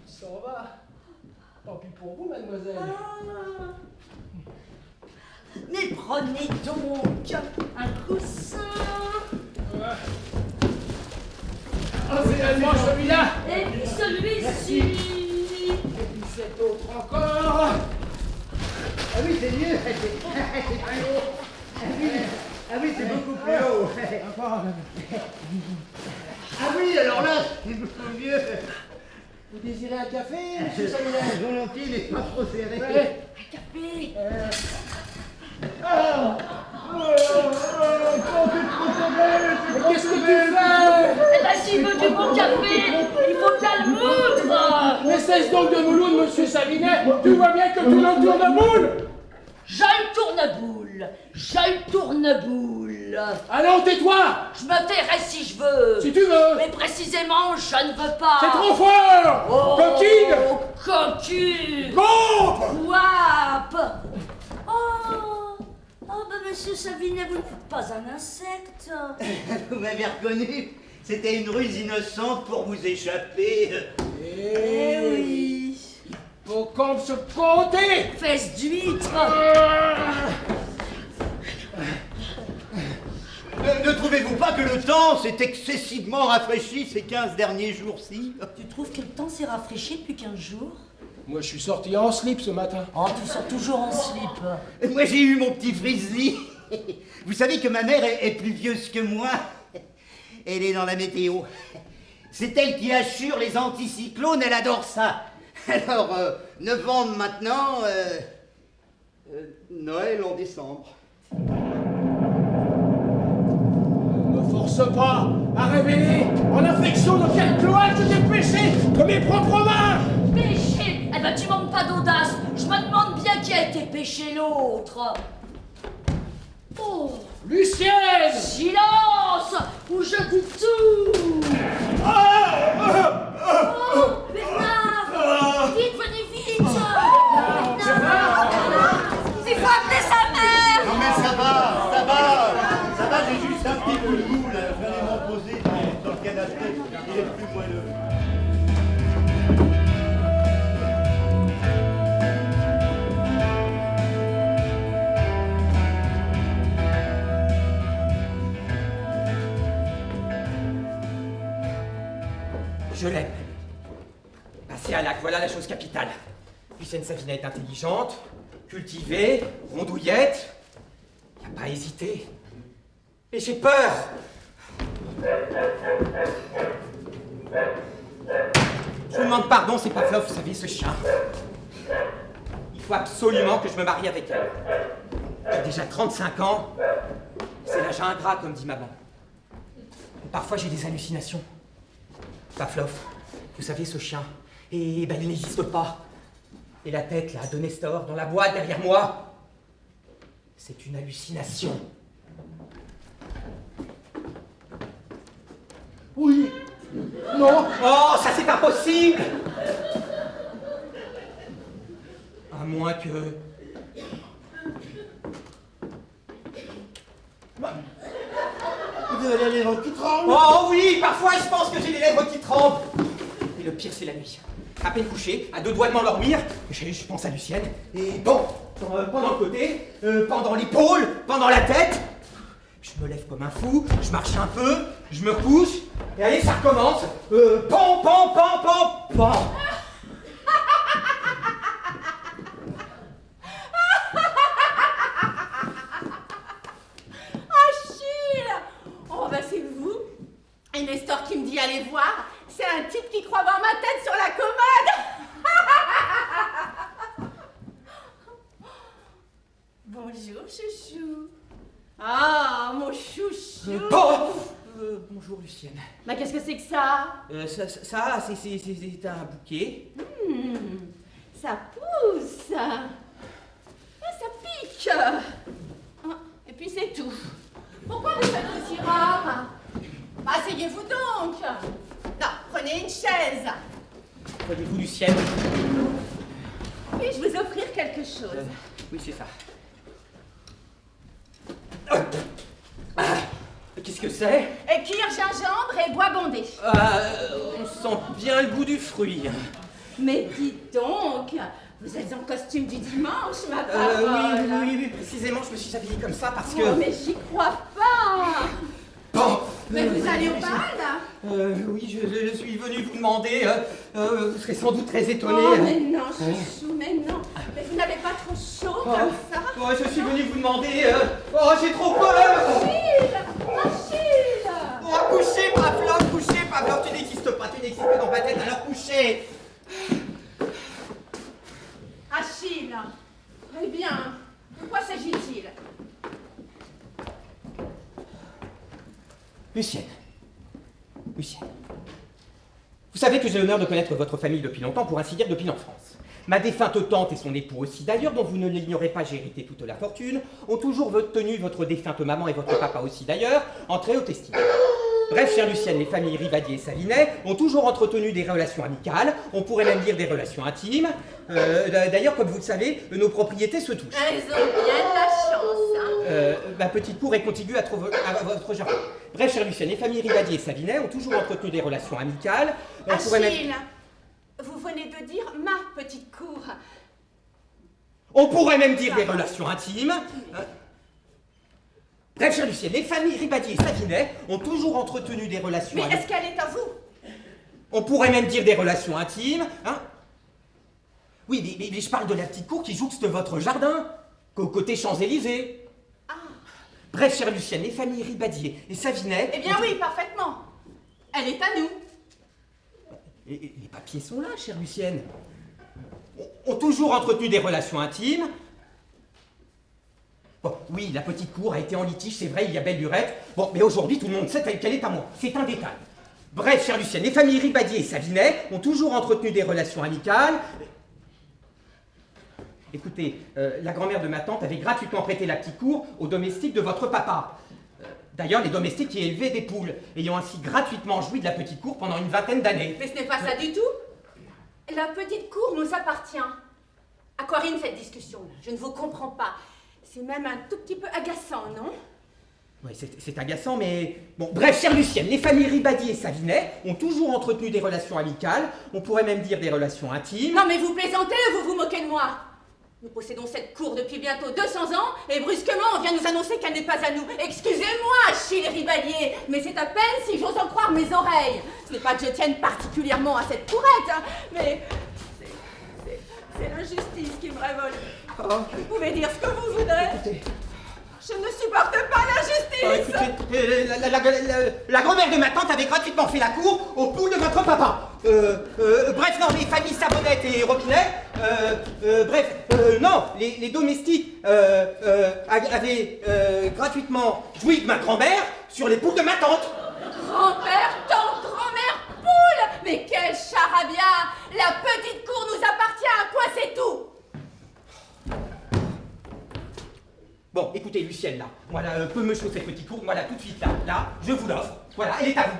S13: Il s'en va. Tant pis pour vous, mademoiselle.
S11: Mais prenez donc un coussin.
S13: Finalement, celui-là.
S11: Et puis celui-ci.
S13: Et puis cet autre encore.
S6: Ah oui, c'est mieux. Ah oui, c'est beaucoup plus haut. Ah oui, alors là, c'est beaucoup mieux.
S13: Vous désirez un café, monsieur Savinet?
S6: Volontiers, il n'est pas trop serré.
S13: Ouais.
S11: Un café.
S13: Qu'est-ce que tu fais?
S11: Eh ben, s'il veut du bon café, il faut bien le moudre.
S13: Mais cesse donc de mouloune, monsieur Savinet. Tu vois bien que tu le tourne-boule.
S11: J'ai le tourne-boule.
S13: Allons, tais-toi.
S11: Je me tairai si je veux.
S13: Si tu veux.
S11: Mais précisément, je ne veux pas.
S13: C'est trop fort.
S11: Oh,
S13: Coquine.
S11: Coquine.
S13: Gonfle.
S11: Wap. Oh, ben monsieur Savinet, vous n'êtes pas un insecte.
S6: Vous m'avez reconnu. C'était une ruse innocente pour vous échapper.
S11: Eh oui.
S13: Faut qu'on se compter.
S11: Fesse d'huître.
S6: Ne trouvez-vous pas que le temps s'est excessivement rafraîchi ces 15 derniers jours-ci?
S11: Tu trouves que le temps s'est rafraîchi depuis 15 jours?
S13: Moi, je suis sorti en slip ce matin.
S10: Oh, tu sors toujours en slip.
S6: Moi, j'ai eu mon petit frisli. Vous savez que ma mère est plus vieuse que moi. Elle est dans la météo. C'est elle qui assure les anticyclones, elle adore ça. Alors, novembre maintenant, Noël en décembre.
S13: Ne me force pas à révéler en infection dans quel cloaque j'ai péché de mes propres mains.
S11: Péché? Eh ben tu manques pas d'audace. Je me demande bien qui a été péché l'autre. Oh,
S13: Lucienne!
S11: silence! Ou je dis tout! Bernard! Vite, venez vite! Bernard!
S5: Il faut appeler sa mère.
S6: Non mais ça va, j'ai juste un petit coup de mou là, je viens de m'en poser dans le canapé, il est plus moelleux.
S4: Je l'aime. Passer à l'acte, voilà la chose capitale. Lucienne Savinet est intelligente, cultivée, rondouillette. Il n'a pas hésité. Et j'ai peur. Je vous demande pardon, c'est Pavlov, vous savez, ce chien. Il faut absolument que je me marie avec elle. J'ai déjà 35 ans. C'est l'âge ingrat, comme dit maman. Et parfois, j'ai des hallucinations. Pavlov, vous savez, ce chien, et ben il n'existe pas. Et la tête, là, de Nestor, dans la boîte derrière moi, c'est une hallucination.
S13: Oui. Non.
S4: Oh, ça c'est pas possible. À moins que...
S6: Vous avez les lèvres qui tremblent.
S4: Oh oui, parfois je pense que j'ai les lèvres qui tremblent. Et le pire, c'est la nuit. À peine couché, à 2 doigts de m'endormir, je pense à Lucienne. Et bon, pendant le côté, pendant l'épaule, pendant la tête, je me lève comme un fou, je marche un peu, je me couche, et allez, ça recommence. Pan, pan, pan, pan, pan.
S11: Achille! Oh, bah c'est vous. Et Nestor qui me dit allez voir, c'est un type qui croit voir ma tête sur la commode. Bonjour, chouchou. Ah, mon chouchou.
S4: Bonjour, Lucienne.
S11: Bah qu'est-ce que c'est que ça?
S4: Ça, c'est un bouquet.
S11: Ça pousse. Ah, ça pique. Ah, et puis c'est tout. Pourquoi vous faites aussi rare? Asseyez-vous donc. Non, prenez une chaise.
S4: Prenez-vous, Lucienne.
S11: Puis-je vous offrir quelque chose?
S4: Oui, c'est ça. Qu'est-ce que c'est?
S11: Cuir, gingembre et bois bondé.
S4: On sent bien le goût du fruit.
S11: Mais dites donc, vous êtes en costume du dimanche, ma parole.
S4: Oui, précisément, je me suis habillée comme ça parce que...
S11: Oh, mais j'y crois pas.
S4: Bon.
S11: Mais vous allez au bal?
S4: Oui, je suis venu vous demander. Vous serez sans doute très étonné.
S11: Oh, mais non, chouchou, mais non. Mais vous n'avez pas trop chaud comme ça?
S4: Oh, je suis venu vous demander. Oh, j'ai trop peur.
S11: Achille!
S4: Oh, couchez, Pavlov, tu n'existes pas dans ma tête, alors couchez.
S11: Achille! Eh bien, de quoi s'agit-il?
S4: Lucienne. Vous savez que j'ai l'honneur de connaître votre famille depuis longtemps, pour ainsi dire depuis l'enfance. Ma défunte tante et son époux aussi, d'ailleurs, dont vous ne l'ignorez pas, j'ai hérité toute la fortune, ont toujours tenu votre défunte maman et votre papa aussi, d'ailleurs, en très haute estime. Bref, chère Lucienne, les familles Rivadier et Savinet ont toujours entretenu des relations amicales, on pourrait même dire des relations intimes. D'ailleurs, comme vous le savez, nos propriétés se touchent.
S11: Elles ont bien de la chance, hein.
S4: Ma petite cour est contiguë à votre jardin. Bref, chère Lucienne, les familles Rivadier et Savinet ont toujours entretenu des relations amicales. On pourrait même...
S11: Achille, vous venez de dire ma petite cour.
S4: On pourrait même dire des relations intimes. Bref, chère Lucienne, les familles Ribadier et Savinet ont toujours entretenu des relations...
S11: Mais est-ce qu'elle est à vous?
S4: On pourrait même dire des relations intimes, hein? Oui, mais je parle de la petite cour qui jouxte votre jardin, côté Champs-Élysées.
S11: Ah.
S4: Bref, chère Lucienne, les familles Ribadier et Savinet...
S11: Eh bien oui, parfaitement. Elle est à nous.
S4: Et les papiers sont là, chère Lucienne. Ont toujours entretenu des relations intimes. Bon, oui, la petite cour a été en litige, c'est vrai, il y a belle lurette. Bon, mais aujourd'hui, tout le monde sait qu'elle est à moi. C'est un détail. Bref, chère Lucienne, les familles Ribadier et Savinet ont toujours entretenu des relations amicales. Écoutez, la grand-mère de ma tante avait gratuitement prêté la petite cour aux domestiques de votre papa. D'ailleurs, les domestiques y élevaient des poules, ayant ainsi gratuitement joui de la petite cour pendant une vingtaine d'années.
S11: Mais ce n'est pas ça du tout. La petite cour nous appartient. À quoi rime cette discussion-là? Je ne vous comprends pas. C'est même un tout petit peu agaçant, non?
S4: Oui, c'est agaçant, mais... Bon, bref, chère Lucienne, les familles Ribadier et Savinet ont toujours entretenu des relations amicales, on pourrait même dire des relations intimes.
S11: Non, mais vous plaisantez ou vous vous moquez de moi? Nous possédons cette cour depuis bientôt 200 ans, et brusquement, on vient nous annoncer qu'elle n'est pas à nous. Excusez-moi, Achille Ribadier, mais c'est à peine si j'ose en croire mes oreilles. Ce n'est pas que je tienne particulièrement à cette courette, hein, mais... C'est l'injustice qui me révolte.
S4: Oh.
S11: Vous pouvez dire ce que vous voudrez.
S4: Écoutez.
S11: Je ne supporte pas l'injustice.
S4: La grand-mère de ma tante avait gratuitement fait la cour aux poules de votre papa. Bref, non, les familles Savonnette et Robinet, non, les domestiques avaient gratuitement joui de ma grand-mère sur les poules de ma tante.
S11: Grand-père, tante, grand-mère, poule. Mais quel charabia. La petite cour nous appartient, à quoi c'est tout?
S4: Bon, écoutez, Lucienne, là, voilà, peut me chausser cette petite cour, voilà, tout de suite, là, je vous l'offre, voilà, elle est à vous.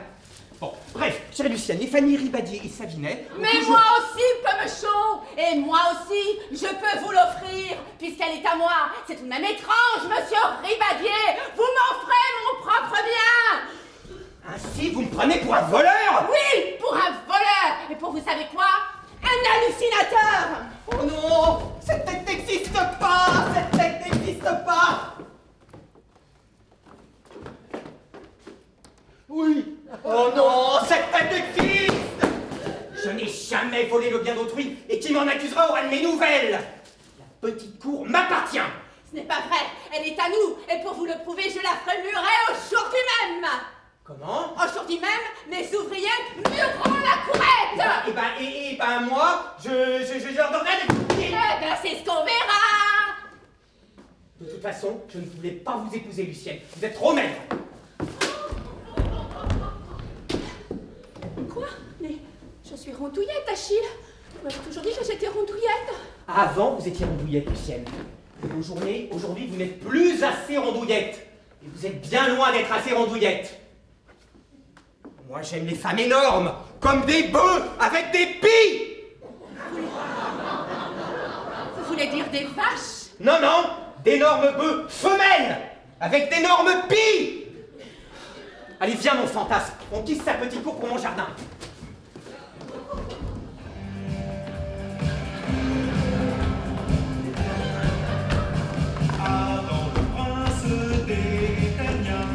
S4: Bon, bref, chère Lucienne, les familles Ribadier et Savinet...
S11: Mais moi aussi, Pomme-Chaud, et moi aussi, je peux vous l'offrir, puisqu'elle est à moi. C'est tout de même étrange, monsieur Ribadier, vous m'offrez mon propre bien.
S4: Ainsi, vous me prenez pour un voleur?
S11: Oui, pour un voleur, et pour vous savez quoi? Un hallucinateur.
S4: Oh non, cette tête n'existe pas, cette tête n'existe pas. Oui. Oh non, cette tête existe. Je n'ai jamais volé le bien d'autrui, et qui m'en accusera aura de mes nouvelles. La petite cour m'appartient.
S11: Ce n'est pas vrai, elle est à nous, et pour vous le prouver, je la ferai murer aujourd'hui même.
S4: Comment?
S11: Aujourd'hui même, mes ouvriers mureront la courette.
S4: Et ben moi, je leur donnerai des coups de pied.
S11: Eh ben c'est ce qu'on verra.
S4: De toute façon, je ne voulais pas vous épouser, Lucienne. Vous êtes trop maigre.
S11: Quoi? Mais je suis rondouillette, Achille. Vous m'avez toujours dit que j'étais rondouillette.
S4: Avant, vous étiez rondouillette, Lucienne. Aujourd'hui, vous n'êtes plus assez rondouillette. Et vous êtes bien loin d'être assez rondouillette. Moi, j'aime les femmes énormes, comme des bœufs avec des pies.
S11: Vous voulez dire des vaches?
S4: Non, non, d'énormes bœufs femelles, avec d'énormes pies. Allez, viens, mon fantasme, on quitte sa petite cour pour mon jardin.
S7: Adam, le prince des Britanniens,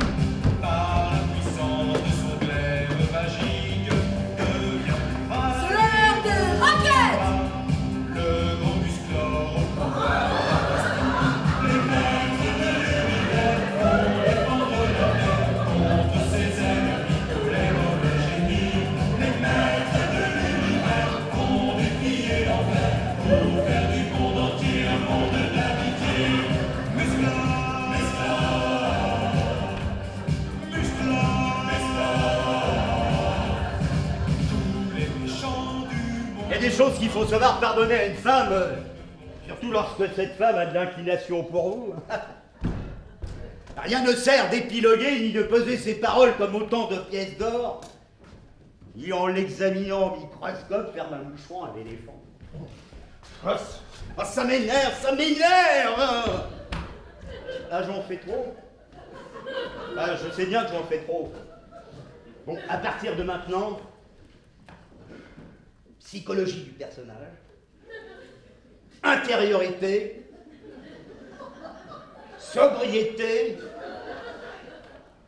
S7: par la puissance de son glaive magique, devient prince.
S11: C'est l'heure de roquette.
S7: Le gros musclore au pouvoir. Les maîtres de l'univers vont défendre leur terre contre ses ennemis, les mauvais génies. Les maîtres de l'univers vont défier l'enfer pour faire du monde entier un monde d'amitié.
S14: Il y a des choses qu'il faut savoir pardonner à une femme, surtout lorsque cette femme a de l'inclination pour vous. Rien ne sert d'épiloguer ni de peser ses paroles comme autant de pièces d'or, ni en l'examinant au microscope faire un moucheron à l'éléphant. Ah, ça m'énerve, ça m'énerve hein. Ah, j'en fais trop. Ah, je sais bien que j'en fais trop. Bon, à partir de maintenant, psychologie du personnage, intériorité, sobriété,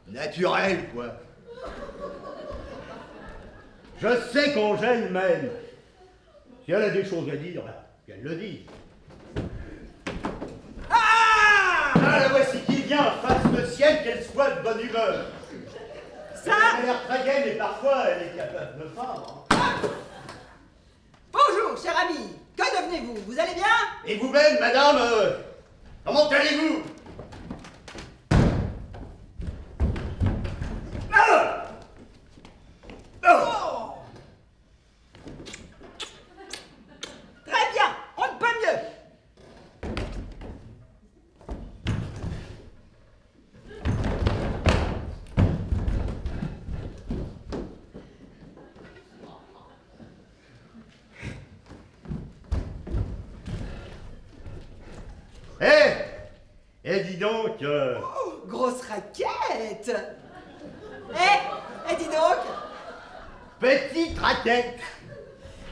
S14: naturel, quoi. Je sais qu'Angèle m'aime. Si elle a des choses à dire, Qu'elle le dise.
S1: Ah
S14: Ah, la voici qui vient, fasse le ciel qu'elle soit de bonne humeur.
S1: Ça
S14: Elle a l'air très gaine et parfois elle est capable de me feindre.
S1: Bonjour, cher ami. Que devenez-vous? Vous allez bien?
S14: Et vous-même, madame, comment allez-vous? Ah!
S1: Oh! Très bien, on ne peut mieux.
S14: Dis donc,
S1: Oh, grosse raquette. Dis donc.
S14: petite raquette.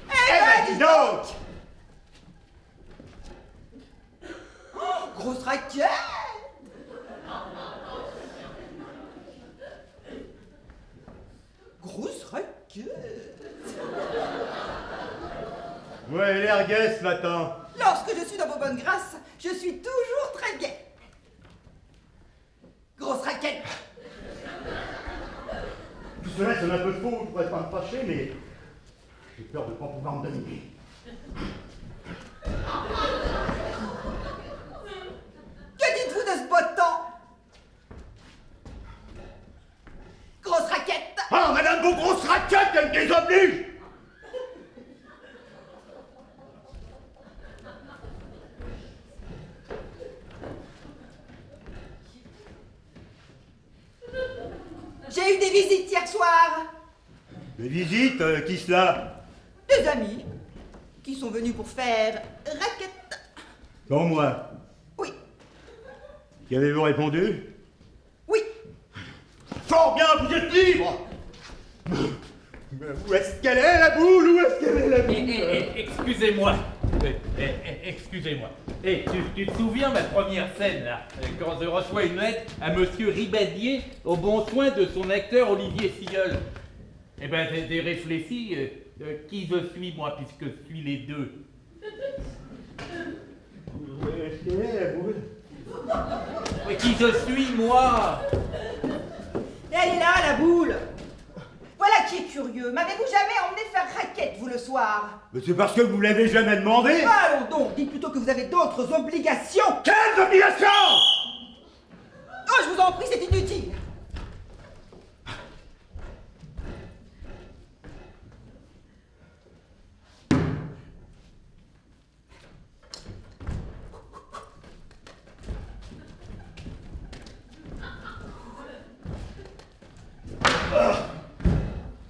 S1: Ben,
S14: Dis donc.
S1: Oh, grosse raquette. Grosse raquette.
S14: Ouais, elle a l'air gaie ce matin.
S1: Lorsque je suis dans vos bonnes grâces, je suis toujours très gai. Grosse raquette.
S14: Tout cela sonne un peu faux, je pourrais pas me fâcher, mais j'ai peur de ne pas pouvoir me dominer.
S1: Que dites-vous de ce beau temps? Grosse raquette.
S14: Ah, madame, vos grosses raquettes, elles me désobligent.
S1: J'ai eu des visites hier soir.
S14: Des visites, qui cela?
S1: Des amis qui sont venus pour faire raquette.
S14: Sans moi.
S1: Oui.
S14: Qu'avez-vous répondu?
S1: Oui.
S14: Fort bien, vous êtes libre. Mais où est-ce qu'elle est, la boule? Où est-ce qu'elle est, la boule?
S12: Excusez-moi. Excusez-moi. Tu te souviens ma première scène, là, quand je reçois une lettre à monsieur Ribadier au bon soin de son acteur Olivier Silleul? Eh ben, j'ai réfléchi qui je suis, moi, puisque je suis les deux.
S14: Où est-ce qu'elle est, la boule?
S12: Mais qui je suis, moi?
S1: Elle est là, la boule. Voilà qui est curieux. M'avez-vous jamais emmené faire raquette, vous, le soir?
S14: Mais c'est parce que vous l'avez jamais demandé.
S1: Allons donc, dites plutôt que vous avez d'autres obligations.
S14: Quelles obligations?
S1: Oh, je vous en prie, c'est inutile.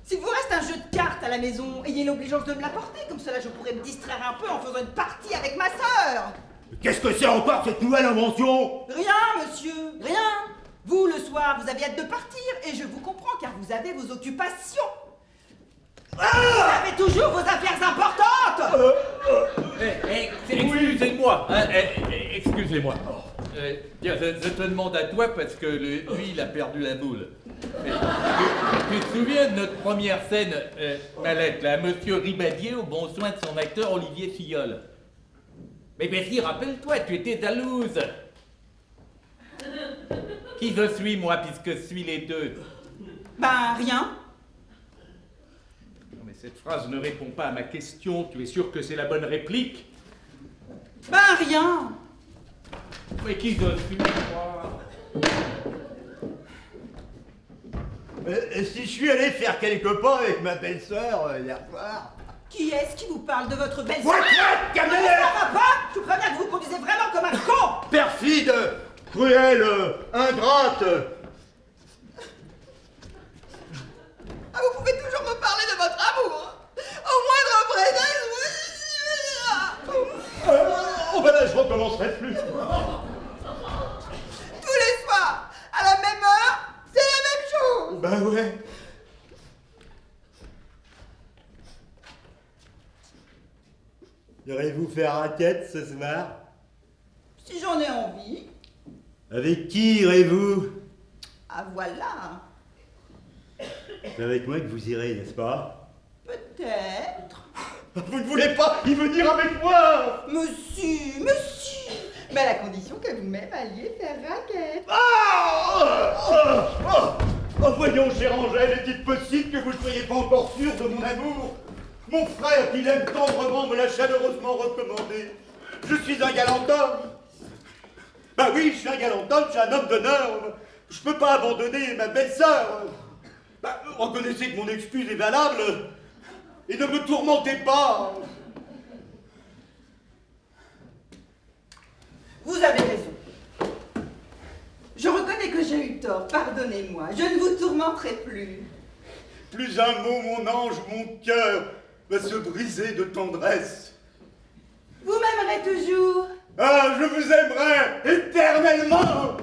S1: S'il vous reste un jeu de cartes à la maison, ayez l'obligeance de me l'apporter, comme cela je pourrais me distraire un peu en faisant une partie avec ma sœur.
S14: Qu'est-ce que c'est encore cette nouvelle invention?
S1: Rien, monsieur, rien. Vous, le soir, vous avez hâte de partir, et je vous comprends, car vous avez vos occupations. Vous avez toujours vos affaires importantes.
S12: Excusez-moi, hein, excusez-moi. Tiens, je te demande à toi parce que lui, il a perdu la boule. Mais, tu te souviens de notre première scène, Malette, là, monsieur Ribadier au bon soin de son acteur Olivier Silleul? Mais si, rappelle-toi, tu étais jalouse. Qui je suis, moi, puisque je suis les deux?
S1: Ben, rien.
S12: Non, mais cette phrase ne répond pas à ma question. Tu es sûr que c'est la bonne réplique?
S1: Ben, rien.
S12: Mais qui je suis, moi?
S14: Si je suis allé faire quelques pas avec ma belle-sœur hier soir.
S1: Qui est-ce qui vous parle de votre belle-sœur?
S14: What,
S1: Ça va pas? Je vous préviens que vous conduisez vraiment comme un con.
S14: Perfide, cruelle, ingrate.
S1: Ah, vous pouvez toujours me parler de votre amour. Au moindre prétexte.
S14: Oh ben là, je recommencerai plus.
S1: Tous les soirs, à la même heure, c'est la même chose.
S14: Ben ouais. Irez-vous faire raquette ce soir?
S1: Si j'en ai envie.
S14: Avec qui irez-vous?
S1: Ah, voilà.
S14: C'est avec moi que vous irez, n'est-ce pas?
S1: Peut-être.
S14: Vous ne voulez pas y venir avec moi?
S1: Monsieur, mais à la condition que vous-même alliez faire raquette.
S14: Voyons, chère Angèle, est-il possible que vous ne soyez pas encore sûr de mon amour? Mon frère, qui l'aime tendrement, me l'a chaleureusement recommandé. Je suis un galant homme. Bah oui, je suis un galant homme, je suis un homme d'honneur. Je peux pas abandonner ma belle-sœur. Bah, reconnaissez que mon excuse est valable. Et ne me tourmentez pas.
S1: Vous avez raison. Je reconnais que j'ai eu tort, pardonnez-moi. Je ne vous tourmenterai plus.
S14: Plus un mot, mon ange, mon cœur va se briser de tendresse.
S1: Vous m'aimerez toujours.
S14: Ah, je vous aimerai éternellement.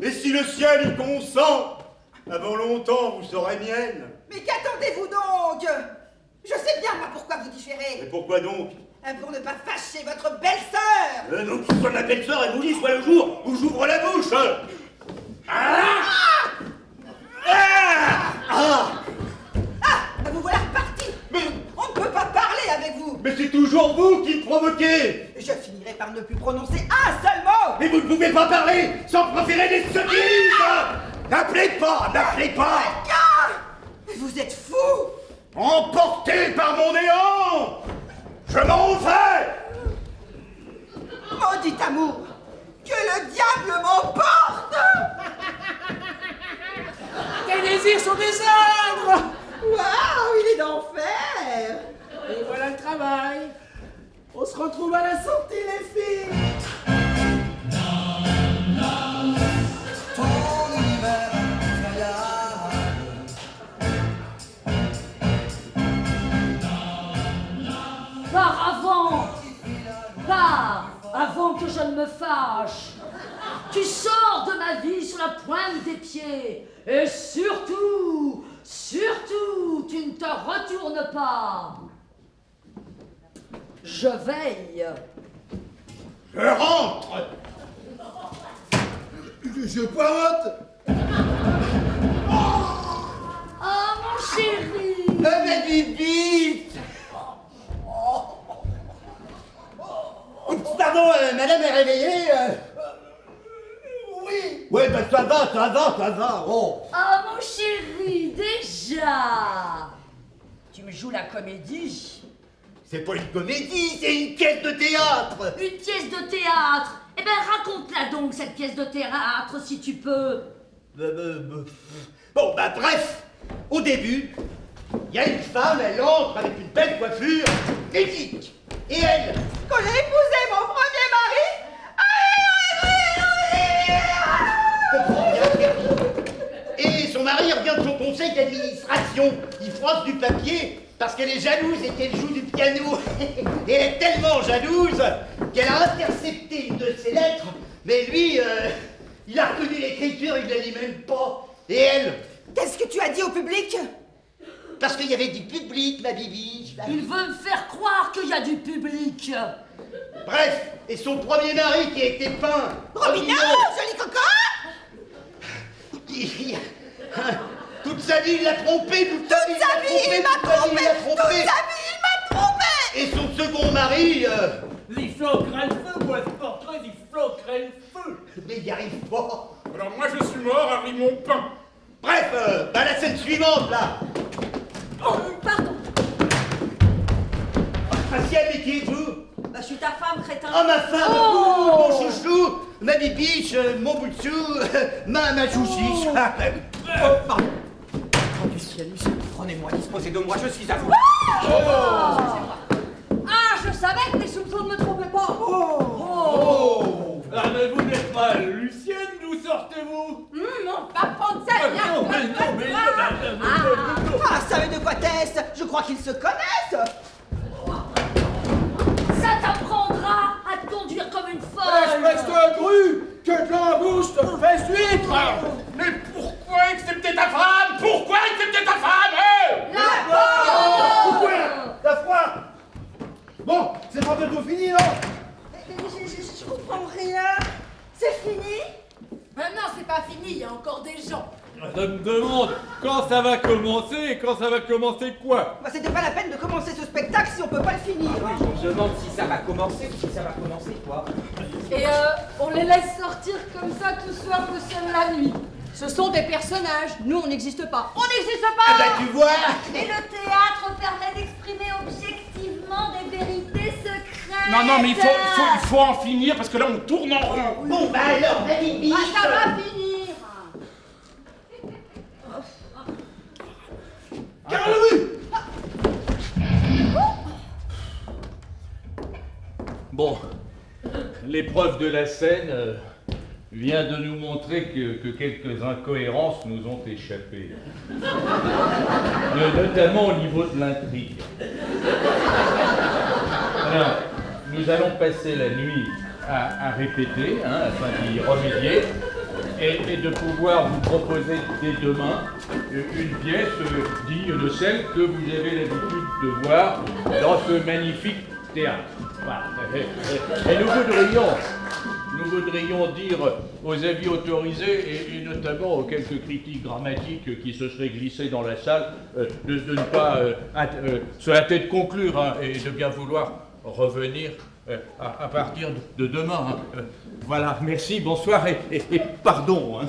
S14: Et si le ciel y consent, avant longtemps vous serez mienne.
S1: Mais qu'attendez-vous donc? Je sais bien, moi, pourquoi vous différez.
S14: Et pourquoi donc?
S1: Pour ne pas fâcher votre belle-sœur.
S14: Donc, soit ma belle-sœur, elle nous dit, soit le jour où j'ouvre la bouche.
S1: Vous voilà reparti.
S14: Mais
S1: on ne peut pas parler avec vous.
S14: Mais c'est toujours vous qui me provoquez.
S1: Je finirai par ne plus prononcer un seul mot.
S14: Mais vous ne pouvez pas parler sans proférer des sottises. N'appelez pas.
S1: Vous êtes fou.
S14: Emporté par mon néant, je m'en vais.
S1: Maudit amour, que le diable m'emporte.
S13: Tes désirs sont des ordres.
S1: Waouh, il est d'enfer.
S13: Et voilà le travail. On se retrouve à la sortie, les filles.
S11: Pars avant que je ne me fâche. Tu sors de ma vie sur la pointe des pieds. Et surtout, tu ne te retournes pas. Je veille.
S14: Je rentre.
S9: Je poireaute.
S11: Oh, mon chéri.
S14: Ma bibite. Pardon, madame est réveillée. Oui. Ouais, bah ça va. Oh.
S11: Oh, mon chéri, déjà. Tu me joues la comédie.
S14: C'est pas une comédie, c'est une pièce de théâtre.
S11: Une pièce de théâtre. Eh ben, raconte-la donc, cette pièce de théâtre, si tu peux.
S14: Bon, bah bref, au début, il y a une femme, elle entre avec une belle coiffure, éthique. Et elle,
S1: Quand j'ai épousé mon premier mari,
S14: et son mari revient de son conseil d'administration. Il froisse du papier parce qu'elle est jalouse et qu'elle joue du piano. Et elle est tellement jalouse qu'elle a intercepté une de ses lettres, mais lui, il a reconnu l'écriture, il ne la lit même pas. Et elle,
S1: qu'est-ce que tu as dit au public?
S14: parce qu'il y avait du public, ma bibiche.
S11: Il veut me faire croire qu'il y a du public.
S14: Bref, et son premier mari qui a été peint.
S1: Robineau, joli coco.
S14: Toute sa vie, il l'a trompé, toute sa vie, il m'a trompé. Et son second mari,
S2: Il floquerait le feu, moi, ce portrait, il floquerait le feu.
S14: mais il n'y arrive pas.
S3: Alors moi je suis mort, Harry mon pain.
S14: Bref, bah la scène suivante, là.
S11: Oh, pardon.
S14: Facial, mais qui êtes-vous?
S5: Bah, je suis ta femme, crétin.
S14: Oh, ma femme,
S11: Oh.
S14: mon chouchou, ma bibiche, mon bout de chou, ma chouchiche.
S4: Oh, pardon. Oh, du ciel, Michel, prenez-moi, disposez de moi, je suis à vous.
S11: Ah, je savais que tes soupçons ne me trompaient pas.
S2: Ah, mais vous n'êtes pas Lucienne, d'où sortez-vous?
S11: Mon papa de ça,
S2: Non, mais non.
S1: Ah, savez de quoi t'es-ce? Je crois qu'ils se connaissent.
S11: ça t'apprendra à te conduire comme une
S13: Espèce
S11: folle.
S13: de grue, que de l'embouche te fesse d'huître.
S3: Mais pourquoi accepter ta femme? Pourquoi accepter ta femme,
S9: Pourquoi? T'as froid? Bon, c'est pas bientôt fini, non?
S1: Je comprends rien. C'est fini?
S10: Ben non, c'est pas fini, il y a encore des gens.
S12: Je me demande quand ça va commencer et quand ça va commencer quoi?
S1: Bah, c'était pas la peine de commencer ce spectacle si on peut pas le finir. Hein.
S4: On se demande si ça va commencer ou si ça va commencer quoi.
S11: Et on les laisse sortir comme ça tout soir au ciel la nuit. Ce sont des personnages. Nous, on n'existe pas. On n'existe pas.
S6: Ah bah tu vois.
S5: Et le théâtre permet d'exprimer objectivement des vérités secrètes.
S3: Non, mais il faut en finir parce que là on tourne en rond.
S6: Bon bah alors, la bibiche.
S5: Ah, ça va finir.
S12: Bon, l'épreuve de la scène vient de nous montrer que quelques incohérences nous ont échappé. Notamment au niveau de l'intrigue. Alors, nous allons passer la nuit à répéter, hein, afin d'y remédier, et de pouvoir vous proposer dès demain une pièce digne de celle que vous avez l'habitude de voir dans ce magnifique théâtre. Voilà. Et nous voudrions dire aux avis autorisés, et notamment aux quelques critiques dramatiques qui se seraient glissés dans la salle, de ne pas se hâter de conclure, hein, et de bien vouloir revenir à partir de demain. Hein. Voilà, merci, bonsoir et pardon. Hein.